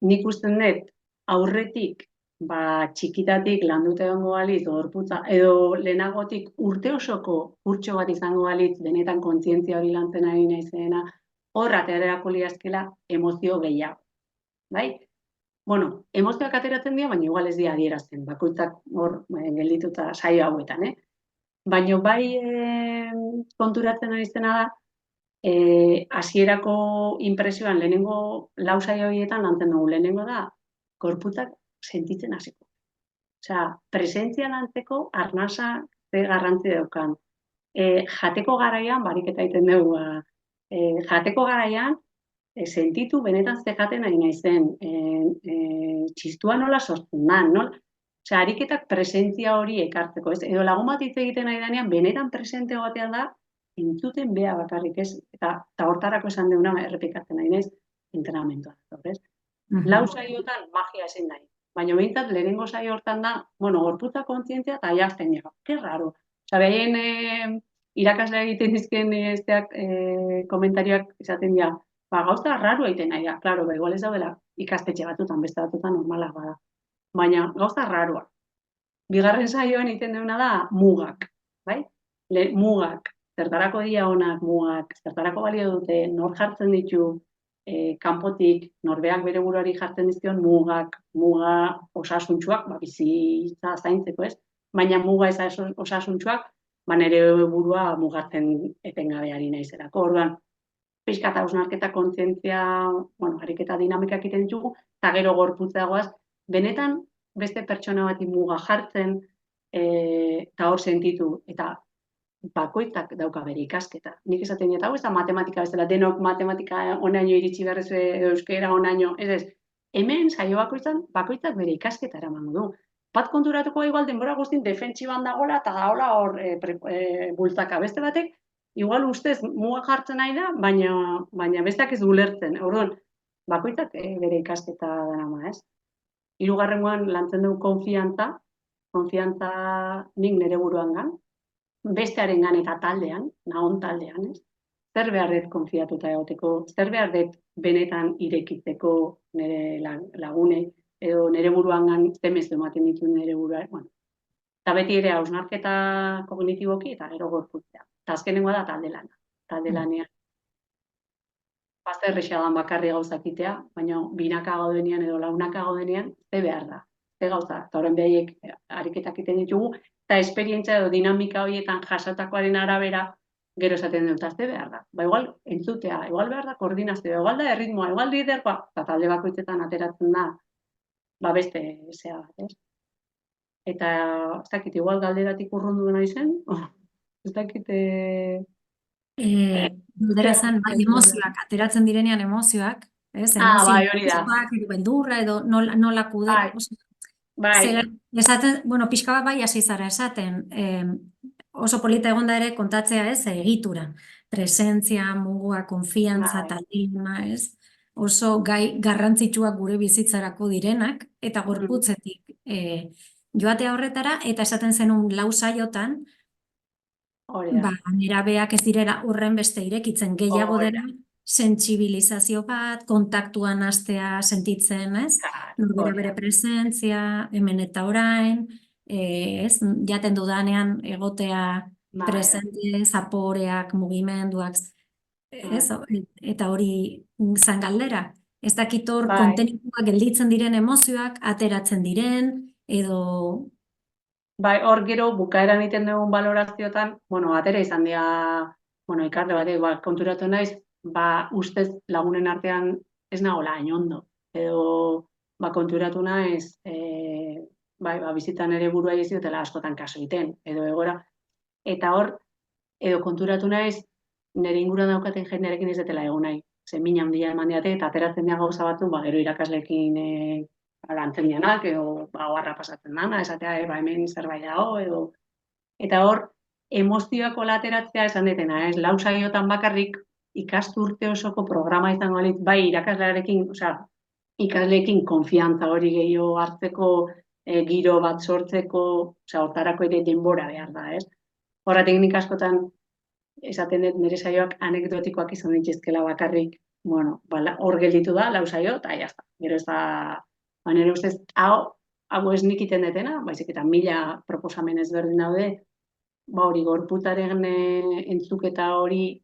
nik usten dut, aurretik, txikitatik landuta egongo balitz, gorputza, edo lehenagotik urte osoko kurtso bat izango balitz, benetan kontzientzia hori lantzen ari naizena, hor aterako liazkela emozio gehiago. Bai? Bueno, emozioak ateratzen dira, baina igual ez dira adierazten, bakoitzak hor geldituta saio hauetan, Baina bai konturatzen ari zena da, Hasierako impresioan lehenengo lau saio horietan lantzen dugu. Lehenengo da, gorputzak sentitzen hasiko. Osea, presentzia lantzeko arnasa ze garrantzi daukan. Jateko garaian, bariketa egiten dugu, jateko garaian, sentitu benetan ze jaten nahi naizen, txistua nola sortzen da, Osea, ariketak presentzia hori ekartzeko, ez? Edo lagun bat hitz egiten nahi denean, benetan presente egotea da, entzuten bea bakarrik, ez? Eta hortarako esan deuna errepikatzen nahi naiz, entrenamentua, ez? Lau saiotan magia ezin nahi. Baina behintzat, lehenengo saio hortan da, gorputza kontzientzia eta jazten dira. Que raro. Osa, behien irakaslea egiten dizken komentarioak esaten dira, gauza raro egiten nahi da. Claro, igual ez daudela ikastetxe batutan, beste batutan normalak bada. Baina gauza raroa. Bigarren saioan egiten deuna da mugak, bai? Mugak, zertarako dira honak mugak, zertarako balio dute, nor jartzen ditu, kanpotik norberak bere buruari jartzen dizkion muga osasuntsuak, bizitza zaintzeko, ez? Baina muga ez osasuntsuak, nire burua mugatzen etengabeari naizelako. Orduan, pixka eta hausnarketa kontzientzia, ariketa dinamikak egiten ditugu, eta gero gorputzagoaz, benetan beste pertsona bati muga jartzen, eta hor sentitu, eta bakoitzak dauka bere ikasketa. Nik esaten dut, hau ez da matematika bezala, denok matematika onaino iritsi berrez euskera onaino, ez, hemen saio bakoitzak bere ikasketa eramango du. Bat konturatuko igual denbora guztin defentsiban dagoela eta dagoela hor bultzaka. Beste batek, igual ustez muga jartzen nahi da, baina besteak ez ulertzen. Orduan, bakoitzak bere ikasketa darama, ez? Hirugarrengoan lantzen dugu konfiantza nik nire buruangan, bestearengan eta taldean, nahon taldean, ez? Zer behar dut konfiatuta egoteko, zer behar dut benetan irekitzeko nire lagunei, edo nire buruangan zemezu ematen ditu nire burua, Eta beti ere hausnarketa kognitiboki eta gero gorputzea. Eta azkenengoa da talde lanean. Bazter errexadan bakarri gauzakitea, baina binaka gaudenean edo launaka gaudenean, ze behar da, ze gauza. Eta horren behaiek ariketak egiten ditugu, eta esperientzia edo dinamika horietan jasotakoaren arabera, gero esaten dut, ze behar da. Igual entzutea, igual behar da koordinazioa, igual da erritmoa, igual liderkoa, eta talde bakoitzetan ateratzen da, beste zea bat, ez? Eta, ez dakit, igual galderatik urrundu nahi zen, ez dakit... Galdera zen, emozioak, ateratzen direnean emozioak, ez? Bai, hori da. Edo beldurra, edo nola kude. Bai. Esaten, pixka bat bai hasi zara esaten, oso polita egonda ere kontatzea, ez? Egitura, presentzia, mugua, konfiantza, talima, ez? Oso gai garrantzitsuak gure bizitzarako direnak, eta gorputzetik joatea horretara, eta esaten zenun lau saiotan, nerabeak ez direla horren beste irekitzen, gehiago dela sentsibilizazio bat, kontaktuan hastea sentitzen, ez? Norbera bere presentzia, hemen eta orain, ez? Jaten dudanean egotea presente, zaporeak, mugimenduak, ez? Eta hori zan galdera. Ez dakit hor kontenituak gelditzen diren emozioak, ateratzen diren, edo... Bai, hor gero bukaeran egiten dugun balorazioetan, atera izan dira, ikasle batek, konturatu naiz, ustez lagunen artean ez nagoela hain ondo. Edo, konturatu naiz, bizitzan ere buruai ez diotela askotan kaso egiten, edo egora. Eta hor, edo konturatu naiz, nire inguruan daukaten jendearekin ez dutela egon nahi. Zer mina handia eman diate, eta ateratzen dira gauza batzu, gero irakasleekin lantzen dianak, edo oharra pasatzen dana, esatea, hemen zerbait dago, edo... Eta hor, emozioak ateratzea esan detena, ez? Lau saiotan bakarrik ikasturte osoko programa izango balitz, bai irakaslearekin, ikasleekin konfiantza hori gehiago hartzeko, giro bat sortzeko, hortarako ere denbora behar da, ez? Horratik nik askotan, esaten dut nire saioak anekdotikoak izan dituzkela bakarrik, hor gelditu da, lau saio, eta jazta. Gero ez da, nire ustez, hau ez nik iten detena, baizik eta 1000 proposamen ezberdin daude, hori gorputaren entzuketa hori,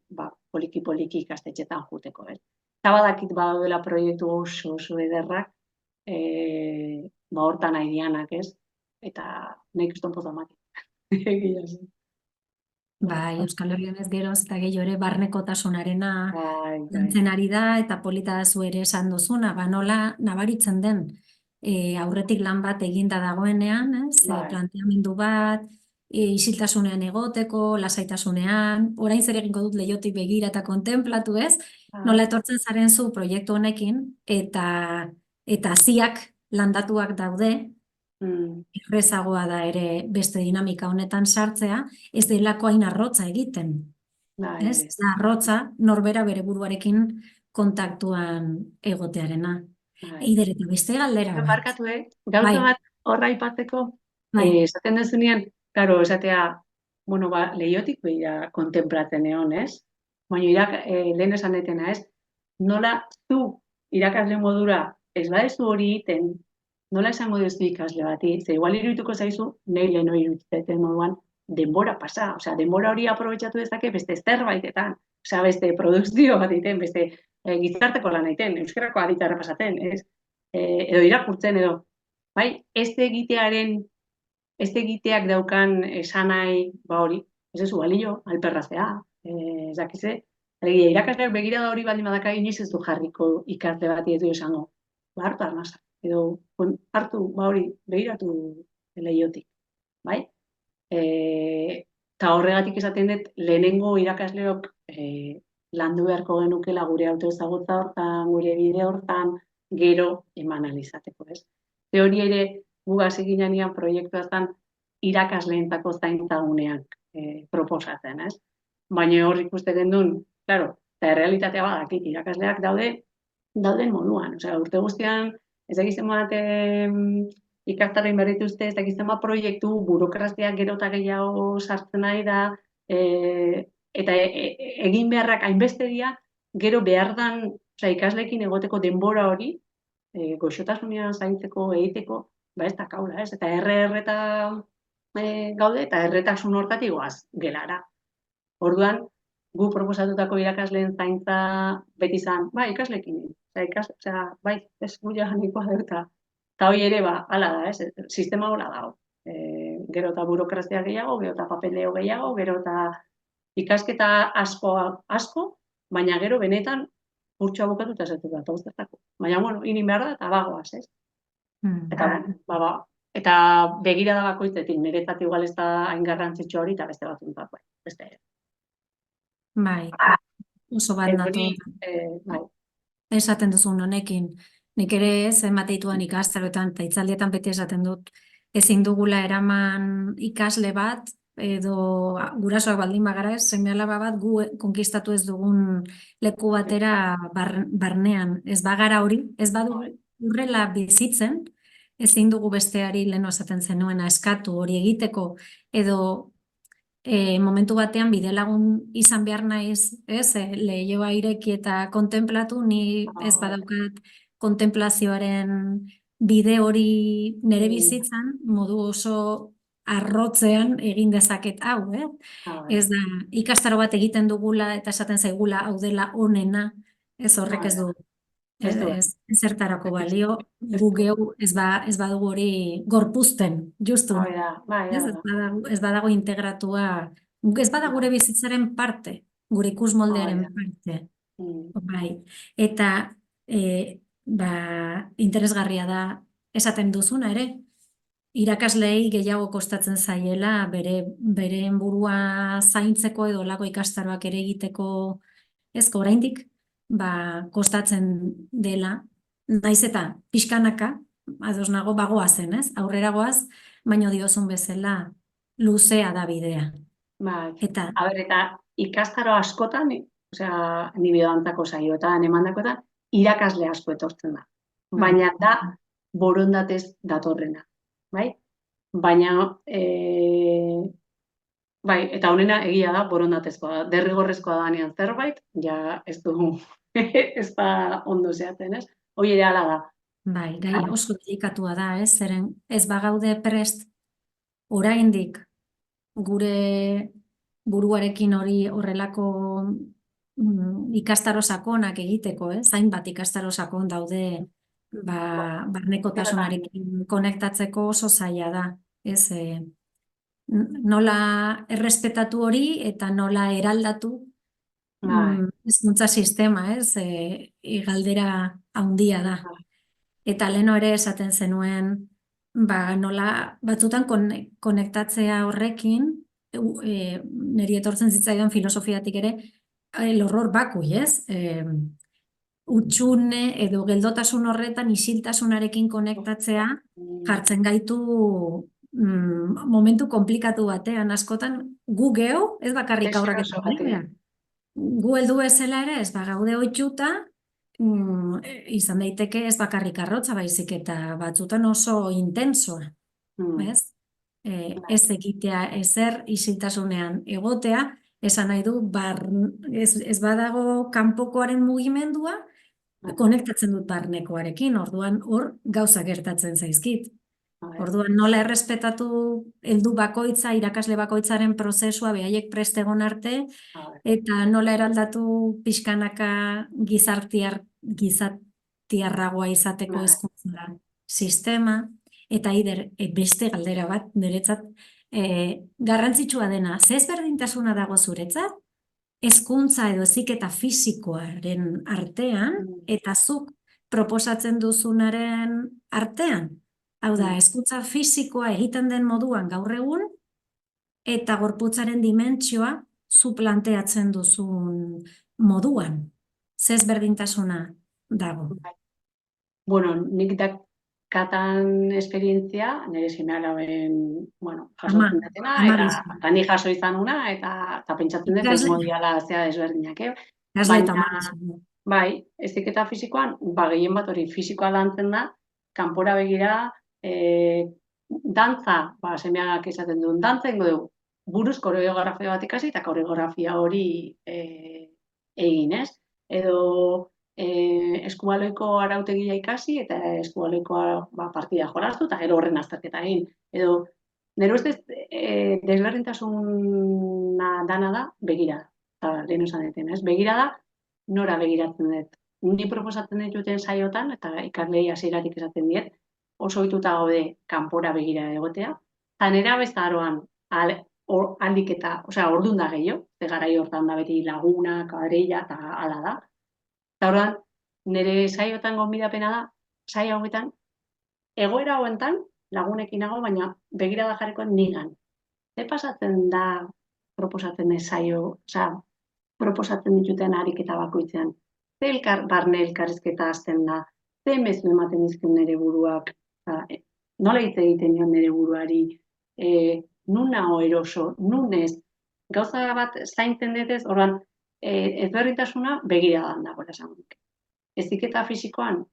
poliki-poliki ikastetxetan juteko, ez? Eta badakit badaudela proiektu oso ederrak, hortan nahi dianak, ez? Eta nahi kuston poza matik. Bai, Euskal Herrian ez geroz eta gehiago ere barnekotasunarena Bai, bai, lantzen ari da eta polita da zu ere esan duzuna, ba nola nabaritzen den aurretik lan bat eginda dagoenean, ez? bai, Planteamendu bat, isiltasunean egoteko, lasaitasunean, orain zer egingo dut leihotik begira eta kontenplatu, ez? Nola bai. etortzen zaren zu proiektu honekin eta haziak landatuak daude, Mm, errezagoa da ere beste dinamika honetan sartzea, ez delako hain arrotza egiten. bai, Ez? Ez da arrotza norbera bere buruarekin kontaktuan egotearena. bai. Eider eta beste galdera bat. Barkatu, Bai, gauza bat horra aipatzeko, bai. esaten duzunean, claro, esatea, bueno, ba, leihotik begira kontemplatzen egon, ez? Baina lehen esan detena, ez? Nola zu irakasle modura ez badezu hori egiten, nola esango duzu ikasle bati? Ze igual irudituko zaizu, nahi lehen hori iruditzen moduan, denbora pasa, osea, denbora hori aprobetxatu dezake beste zerbaitetan, osea, beste produkzio bat egiten, beste gizarteko lan egiten, euskerako aditarra pasaten, ez? Edo irakurtzen edo, bai, ez egiteak daukan esanai, ba hori, ez duzu balio, alperraztea, ez dakize, alegia, irakasleak begirada hori baldin badaka inoiz ez du jarriko ikasle bati ez du esango, ba hartu arnasa, edo hartu, ba hori, begiratu leihotik, bai? Eta horregatik esaten dut, lehenengo irakasleok landu beharko genukela gure autoezagutza hortan, gure bide hortan, gero eman alizateko, ez? Hori ere, gugaz eginean proiektua zen irakasleentzako zaintzaguneak proposatzen, ez? Baina hor ikuste gendun, claro, eta errealitatea badakit, irakasleak dauden moduan, osea, urte guztian, ez egizten bat ikastarren berrituzte, ez dakizten bat proiektu, burokrazia gero eta gehiago sartzen nahi da, eta egin beharrak hainbeste dira, gero behar dan, osea, ikasleekin egoteko denbora hori, goxotasunean zaintzeko, egiteko, ba ez da kaula, ez? Eta erreta gaude, eta erretasun hortatik goaz gelara. Orduan, gu proposatutako irakasleen zaintza beti izan, ba, ikasleekin, osea, bai, ez guia janikoa dut, eta hori ere, ba, hala da, ez? Sistema hola dago. Gero eta burokrazia gehiago, gero eta papeleo gehiago, gero eta ikasketa asko, baina gero benetan kurtsoa bukatu eta zertu bat, guztatako. Baina, bueno, inin behar da, eta bagoaz, ez? Eta, eta begirada bakoitzetik, niretzat igual ez da hain garrantzitsua hori, eta beste batzuntzat, beste. Bai, oso bat nator. Bai. Esaten duzun honekin, nik ere zenbateituan ikastaroetan eta hitzaldietan beti esaten dut, ezin dugula eraman ikasle bat, edo gurasoak baldin bagara ez, seme-alaba bat gu konkistatu ez dugun leku batera barnean. Ez bagara hori, ez badugu urrela bizitzen, ezin dugu besteari leheno esaten zenuena eskatu hori egiteko, edo momentu batean bidelagun izan behar naiz, ez, leihoa ireki eta kontenplatu, ni ez badaukat kontenplazioaren bide hori nire bizitzan, modu oso arrotzean egin dezaket hau, Ez da, ikastaro bat egiten dugula eta esaten zaigula hau dela onena, ez horrek ez du ezertarako balio, gu geu ez badugu hori gorpuzten, justu. Ez badago integratua, ez bada gure bizitzaren parte, gure ikusmoldearen parte. Bai. Eta interesgarria da esaten duzuna ere, irakasleei gehiago kostatzen zaiela beren burua zaintzeko edo lago ikastaroak ere egiteko ezko oraindik, kostatzen dela, naiz eta pixkanaka, ados nago bagoazen, ez? Aurrera goaz, baino diozun bezala luzea da bidea. Eta ikastaro askotan, osea, ni biodantzako saioetan emandakoetan, irakasle asko etortzen da. Baina da borondatez datorrena, bai? Baina, bai, eta honena egia da borondatezkoa, derrigorrezkoa danean zerbait, ja ez du, ez da ondo zehatzen, ez? Hoi ere ala da. Bai, gai oso delikatua da, ez? Zeren ez bagaude prest oraindik gure buruarekin hori horrelako ikastaro sakonak egiteko, zainbat ikastaro sakon daude barnekotasunarekin konektatzeko oso zaila da, ez? nola errespetatu hori eta nola eraldatu Bai, hezkuntza sistema, ez? Galdera handia da. bai, Eta leno ere esaten zenuen, nola batzutan konektatzea horrekin, niri etortzen zitzaidan filosofiatik ere, horror bakui, ez? Hutsune edo geldotasun horretan isiltasunarekin konektatzea jartzen gaitu momentu komplikatu batean, askotan gu geu, ez bakarrik Tesio haurrak eta oso batean. gu heldu bezala ere, ez gaude ohituta, izan daiteke ez bakarrik arrotza baizik eta batzutan oso intensoa, Mm, ez? bai, Ez egitea ezer isiltasunean egotea, esan nahi du, ez badago kanpokoaren mugimendua, bai, konektatzen dut barnekoarekin, orduan hor gauza gertatzen zaizkit. bai, Orduan nola errespetatu heldu bakoitza, irakasle bakoitzaren prozesua behaiek prest egon arte, bai, eta nola eraldatu pixkanaka gizatiarragoa izateko bai. hezkuntza sistema, eta beste galdera bat, niretzat garrantzitsua dena, ze ezberdintasuna dago zuretzat, hezkuntza edo heziketa fisikoaren artean, Mm, eta zuk proposatzen duzunaren artean. Hau da, mm. hezkuntza fisikoa egiten den moduan gaur egun, eta gorputzaren dimentsioa zu planteatzen duzun moduan. Ze ezberdintasuna dago. Bai. Bueno, nik dakatan esperientzia, nire seme-alaben, bueno, jasotzen dutena, Bizi. eta ni jaso izan una, eta pentsatzen dut Ikasle, dengo diala zea desberdinak, ikasle eta Baina, ama bizi. bai, heziketa fisikoan, gehien bat hori fisikoa lantzen da, kanpora begira, dantza, semeagak esaten duen, dantza ingo dugu, buruz koreografia bat ikasi, eta koreografia hori egin, ez? Edo eskubaloiko arautegia ikasi, eta eskubaloikoa partida jolastu, eta gero horren azterketa egin. Edo, nire ustez, desberdintasuna dana da, begira. Eta lehen esan deten, ez? Begira da, nora begiratzen dut. Ni proposatzen dituten saiotan, eta ikaslei hasieratik esaten diet, oso ohituta gaude kanpora begira egotea, eta nera bezaroan aldik eta, osea, ordun da gehiago, ze garai hortan da beti laguna, kadreila, eta hala da. Eta orduan, nire saiotan gonbidapena da, saio hauetan, egoera hauetan, lagunekin nago, baina begirada jarriko nigan. Ze pasatzen da proposatzen ez saio, osea, proposatzen dituten ariketa bakoitzean. Ze barne elkarrizketa hasten da, ze mezu ematen dizkion nire buruak, nola hitz egiten nion nire buruari, nun nago eroso, nun ez, gauza bat zaintzen dut ez, orduan, ezberdintasuna begiradan dagoela esan dut. Heziketa fisikoan,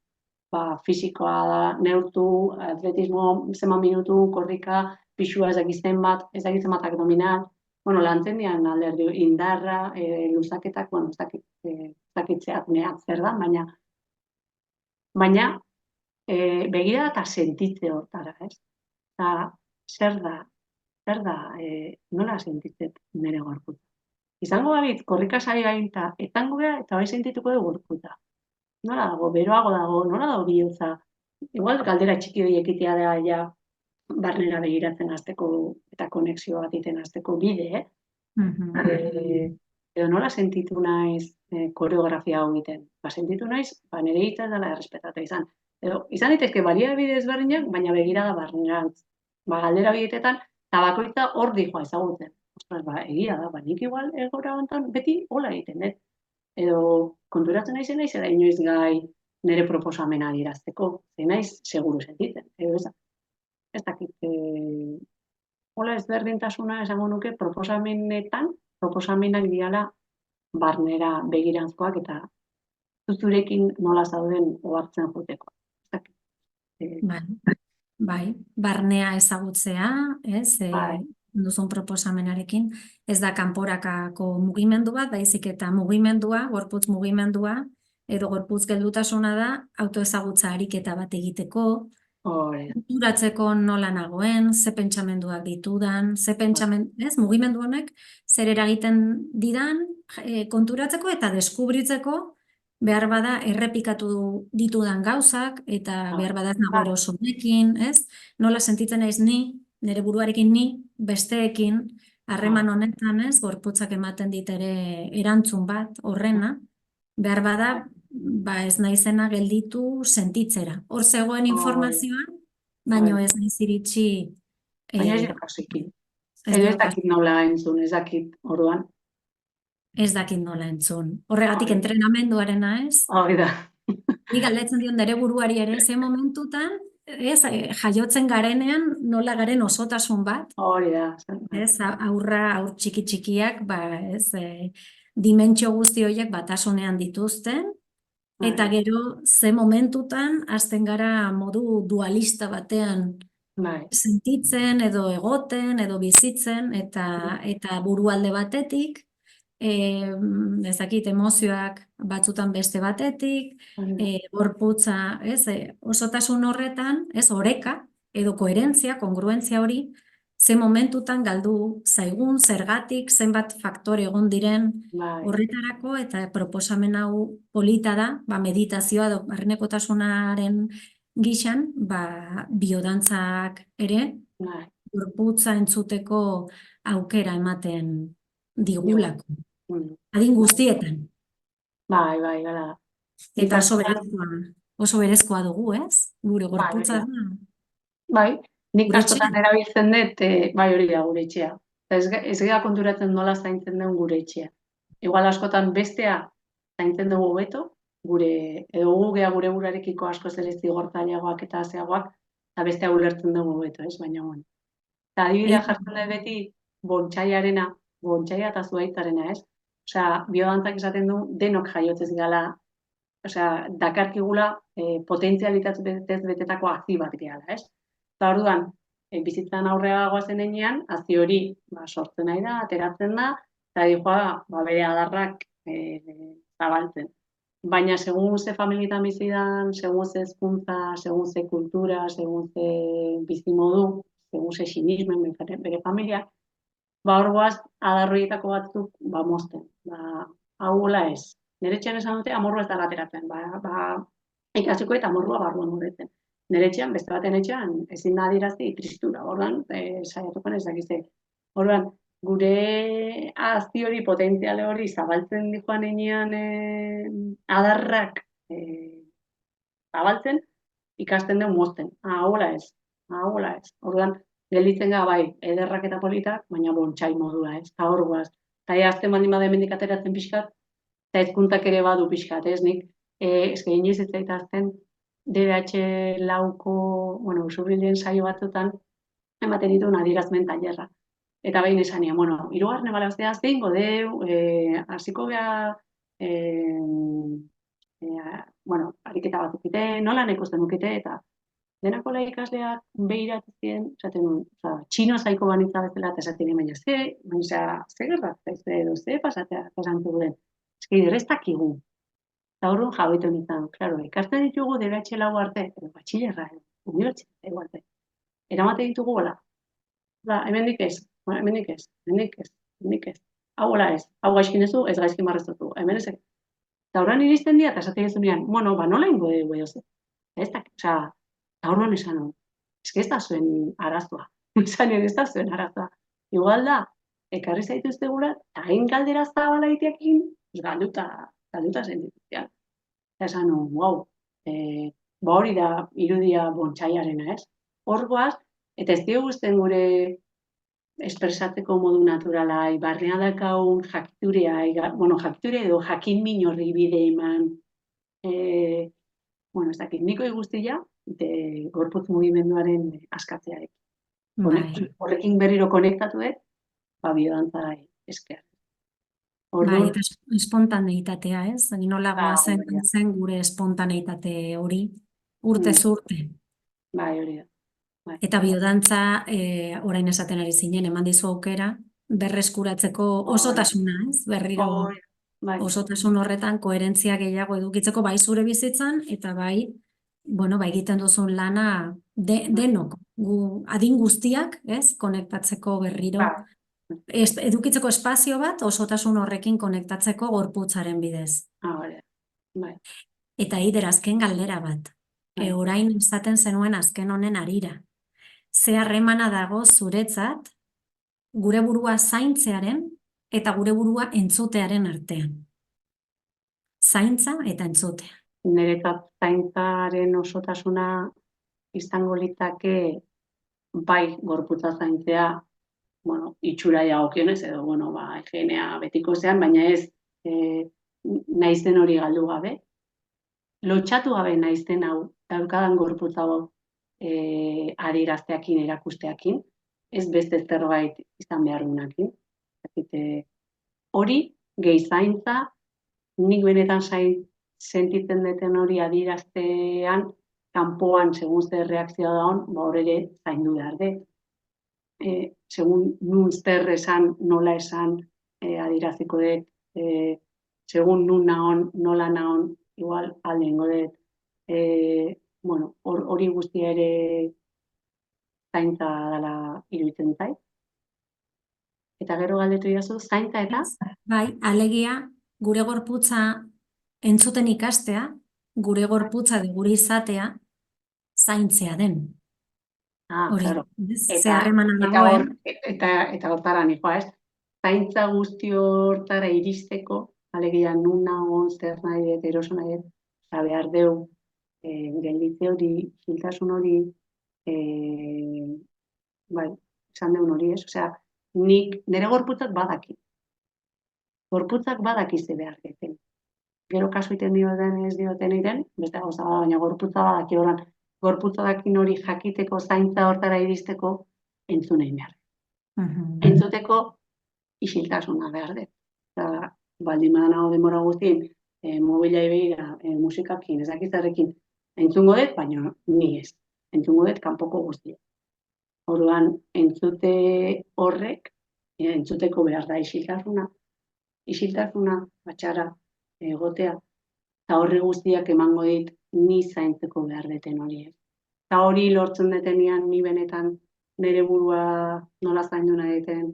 fisikoa da, neurtu, atletismo zenbat minutu, korrika, pixua ez dakizten bat, ez dakizten bat abdominal, bueno, lantzen dian alderdi indarra, luzaketak, bueno, ez dakitzeak mehat zer da, baina begira eta sentitze hortara, ez? Eta zer da, nola sentitzet nire gorputza. Izango babit, korrika sari gainta, etango beha, eta bai sentituko du gorputza. Nola dago, beroago dago, nola dago bihotza. Igual galdera txiki horiek ekitea da, ja, barnera begiratzen hasteko eta konexio bat iten hasteko bide, edo nola sentitu naiz koreografia hau egiten. Sentitu naiz, nire hitza dela errespetatu izan. Edo, izan daitezke baliabide ezberdinak, baina begirada barnerantz. Galdera bietetan, eta bakoitza hor dijoa ezagutzen. Ostras, egia da, nik igual egora hontan beti hola egiten, dut. Edo konturatzen naiz eta inoiz gai nire proposamena adierazteko. Naiz seguru sentitzen. Edo ez dakit, hola ezberdintasuna esango nuke proposamenak diala barnera begirantzkoak eta zurekin nola zauden ohartzen joteko. Bai, barnea ezagutzea, ez, Bai, duzun proposamenarekin, ez da kanporakako mugimendu bat, baizik eta mugimendua, gorputz mugimendua, edo gorputz geldutasuna da, autoezagutza ariketa bat egiteko, konturatzeko nola nagoen, ze pentsamenduak ditudan, ez, mugimendu honek, zer eragiten didan, konturatzeko eta deskubritzeko, behar bada errepikatu ditudan gauzak, eta behar bada ez nago eroso honekin, ez? Nola sentitzen naiz ni nire buruarekin ni, besteekin, harreman honetan ez, gorputzak ematen dit ere erantzun bat horrena, behar bada, ba ez naizena gelditu sentitzera. Hor zegoen informazioa, baino ez naiz iritsi Baina ez dira kasuikin. ez Ez diot dakit nola entzun, ez dakit orduan. ez dakit nola entzun. Horregatik Hori. entrenamenduarena ez, Hori da. nik galdetzen dion nire buruari ere, ze momentutan, ez, jaiotzen garenean nola garen osotasun bat, Hori da. ez, aur txiki-txikiak, ba, ez, dimentsio guzti horiek batasunean dituzten, eta gero ze momentutan hasten gara modu dualista batean Bai. sentitzen edo egoten edo bizitzen eta burualde batetik, ezakit emozioak batzutan beste batetik, gorputza, ez, osotasun horretan, ez, oreka edo koherentzia, kongruentzia hori, ze momentutan galdu zaigun, zergatik, zenbat faktore egon diren horretarako, eta proposamen hau polita da, ba, meditazioa edo barnekotasunaren gixan, ba, biodantzak ere, gorputza entzuteko aukera ematen digulako. Adin guztietan. Bai, gara. Eta oso berezkoa dugu, ez? Gure gorputza da. Bai, nik askotan erabiltzen dut, bai hori da gure etxea. Ez gara konturatzen nola zaintzen den gure etxea. Igual askotan bestea zaintzen dugu beto, edo gure burarekiko asko zelezti gortzaileagoak eta azeagoak, eta bestea ulertzen dugu beto, ez? Baina bueno. Eta adibidea jartzen da beti bontxaiarena, bontxaia eta zuaitzarena, ez? Osea, biodantzak esaten du denok jaiotzez gala, osea, dakarkigula potentzialitatez betetako hazi bat gehala, ez? Eta orduan, bizitzan aurrera goazen enean, hazi hori sortzen nahi da, ateratzen da, eta dijoa bere adarrak zabaltzen. Baina, segun ze familietan bizidan, segun ze hezkuntza, segun ze kultura, segun ze bizimodu, segun ze sinismen bere familiak, hor goaz, adarroietako batzuk, mozten. Hau gola ez. Nire etxean esan dute, amorrua ez da ateratzen. Ikasiko eta amorrua barruan horretzen. Nire etxean, beste baten etxean, ezin da adierazti tristura. Orduan, saiatuko ez dakize. Orduan, gure hazi hori, potentziale hori, zabaltzen dikoan enean adarrak zabaltzen, ikasten den mozten. Ahola ez. Orduan, gelditzen gara bai, ederrak eta politak, baina bontxai modua, ez? Eta hor guaz. Eta azten baldin bada hemendik ateratzen pixkat, eta ezkuntak ere badu pixkat, ez? Nik, ezke inoiz ez zaitazten, DBH lauko, usurbilen saio batzutan, ematen dituen adierazmen tailerra. Eta behin esania, hirugarren ebaluazioa zein godeu, hasiko geha, ariketa bat ukite, nola ikusten ukite, eta denako ikasleak behiratzen ziren, esaten duen, txino zaiko banitza bezala, eta esaten duen, ze gertatzen, edo ze pasatea, esan duen, eski ez dakigu. Eta horren jabetu nintzen, klaro, ikasten ditugu DBH lau arte, edo batxilerra, unibertsitate arte. Eramate ditugu gola. Hemendik ez. Hau gola ez. Hau gaizkin ezu, ez gaizkin marrezotu. Hemen ez. Eta horren iristen dira, eta esaten zunean, nola ingo dugu edo ze. Ez da, eta horren esan hon. Ez da zuen arazoa. Ez da zuen arazoa. Igual da, ekarri zaituzte gura, eta hain galdera zabala egiteakin, galduta sentitzean. Eta esan hon, wow, hori da irudia bontxaiarena, ez? Hor goaz, eta ez dio guztien gure espresatzeko modu naturalai, barnean dakaun jakiturea edo jakin min horri bide eman, ez dakit, niko guztia, gorputz mugimenduaren askatzearekin. Horrekin berriro konektatu dut, biodantza esker. Bai, eta espontaneitatea, ez? Nola goazen gure espontaneitate hori, urtez urte. Bai, hori da. Eta biodantza, orain esaten ari zinen, eman dizu aukera, berreskuratzeko osotasuna, ez? Berriro osotasun horretan, koherentzia gehiago edukitzeko, bai zure bizitzan, eta bai egiten duzun lana denok, adin guztiak, ez? Konektatzeko berriro, edukitzeko espazio bat, osotasun horrekin konektatzeko gorputzaren bidez. Eta hider azken galdera bat, orain esaten zenuen azken honen arira. ze harremana dago zuretzat gure burua zaintzearen eta gure burua entzutearen artean. Zaintza eta entzutea. Niretzat zaintzaren osotasuna izango litzake bai gorputza zaintzea, bueno, itxura dagokionez edo, bueno, higienea betiko zean, baina ez naizen hori galdu gabe. Lotxatu gabe naizen hau, daukadan gorputz hau adierazteakin, erakusteakin, ez beste zerbait izan behar dunakin. Hori, gehi zaintza, nik benetan sentitzen duten hori adieraztean, kanpoan segun zer reakzioa dagoen, hor ere zaindu behar dut. Segun nun zer esan, nola esan adieraziko dut, segun nun nagon, nola nagon, igual aldengo dut. Bueno, hori guztia ere zaintza dela iruditzen zait. Eta gero galdetu didazu, zaintza eta? Bai, alegia, gure gorputza entzuten ikastea, gure gorputza de gure izatea, zaintzea den. Hori, Claro. ze harremana dagoen. Eta hortara nikoa, ez? Zaintza guzti hortara iristeko, alegia nun nagon, zer nahi dut, eroso nahi dut, behar deu, gelditze hori, ziltasun hori, bai, esan deun hori, ez? Osea, nik nire gorputzak badaki. Gorputzak badaki ze behar deten. Gero kasu iten dioten ez dioten iten, beste gauza da, baina gorputza badaki horren. Gorputza dakin hori jakiteko zaintza hortara iristeko entzun egin behar. Entzuteko isiltasuna behar dut. Eta baldin badanago denbora guztien, mobilai begira, musikakin, ezakizarrekin, entzungo dut, baina ni ez. Entzungo dut kanpoko guztia. Orduan, entzute horrek, entzuteko behar da isiltasuna. Isiltasuna, batxara, egotea. Eta horre guztiak emango dit ni zaintzeko behar deten hori ez. Eta hori lortzen detenean ni benetan nire burua nola zaindu nahi deten,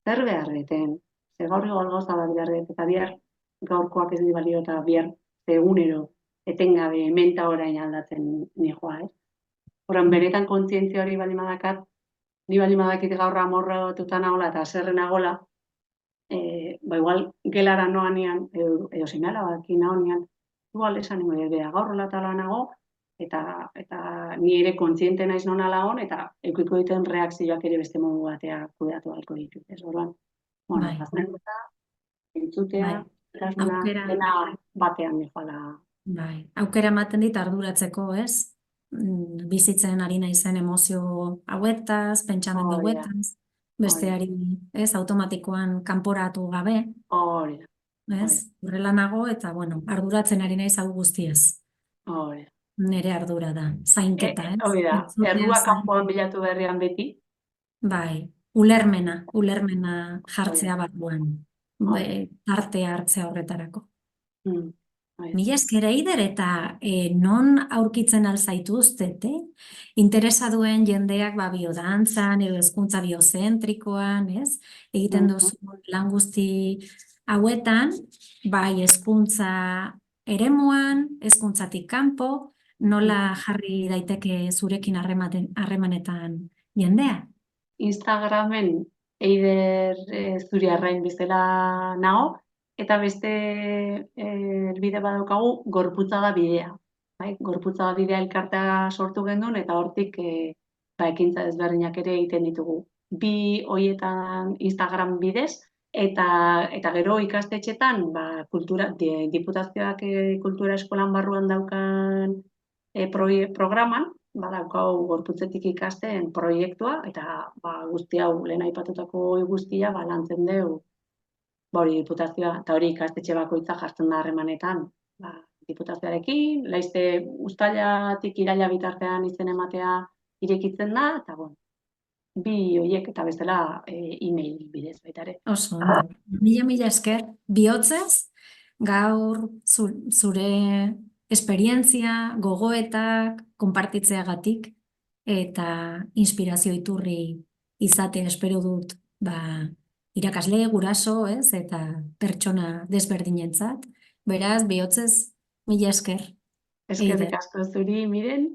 zer behar deten, ze gaur igual gauza bat behar dut, eta bihar gaurkoak ez di balio eta bihar egunero etengabe menta orain aldatzen nijoa, ez? Horan benetan kontzientzia hori baldin badakat, ni baldin badakit gaur amorra batuta nagola eta zerren nagola, igual gelara noanean, edo zinala bakin nagonean, igual esan ningu bera gaur holatala nago, eta ni ere kontziente naiz nona lagon, eta eukiko diten reakzioak ere beste modu batea kudeatu halko ditut. Ez orduan, bueno, zaznekuta, entzutea, dena batean nijoala. Bai, aukera ematen dit arduratzeko, ez? Bizitzen ari naizen emozio hauetaz, pentsamendu hauetaz, besteari, ez, automatikoan kanporatu gabe. Hori da. Ez, horrela nago eta, bueno, arduratzen ari naiz hau guztiez. Hori da. Nere ardura da, zainketa, ez? Hori da, errua kanpoan bilatu berrian beti. Bai, ulermena jartzea barruan, artea hartzea horretarako. Mila esker, Eider, eta non aurkitzen alzaituztet, interesa duen jendeak biodantzan, edo hezkuntza biozentrikoan, ez? Egiten duzu lan guzti hauetan, bai hezkuntza eremuan, hezkuntzatik kanpo, nola jarri daiteke zurekin harremanetan jendea? Instagramen Eider Zuriarrain bezala nago, eta beste bide badaukagu gorputza da bidea. Gorputza da bidea elkartea sortu gendun, eta hortik ekintza ezberdinak ere egiten ditugu. Bi hoietan Instagram bidez, eta gero ikastetxetan diputazioak kultura eskolan barruan daukan programan, badaukau gorputzetik ikasten proiektua, eta guzti hau lehen aipatutako guztia lantzen dugu hori diputazioa, eta hori ikastetxe bakoitza jartzen da harremanetan diputazioarekin, laizte uztailatik iraila bitartean izen ematea irekitzen da, eta bi horiek eta bestela e-mail bidez baita ere. Oso, mila esker, bihotzez, gaur zure esperientzia, gogoetak, konpartitzeagatik, eta inspirazio iturri izatea espero dut, irakasle, guraso, ez, eta pertsona desberdinentzat. Beraz, bihotzez, mila esker. Eskerrik asko zuri, Miren.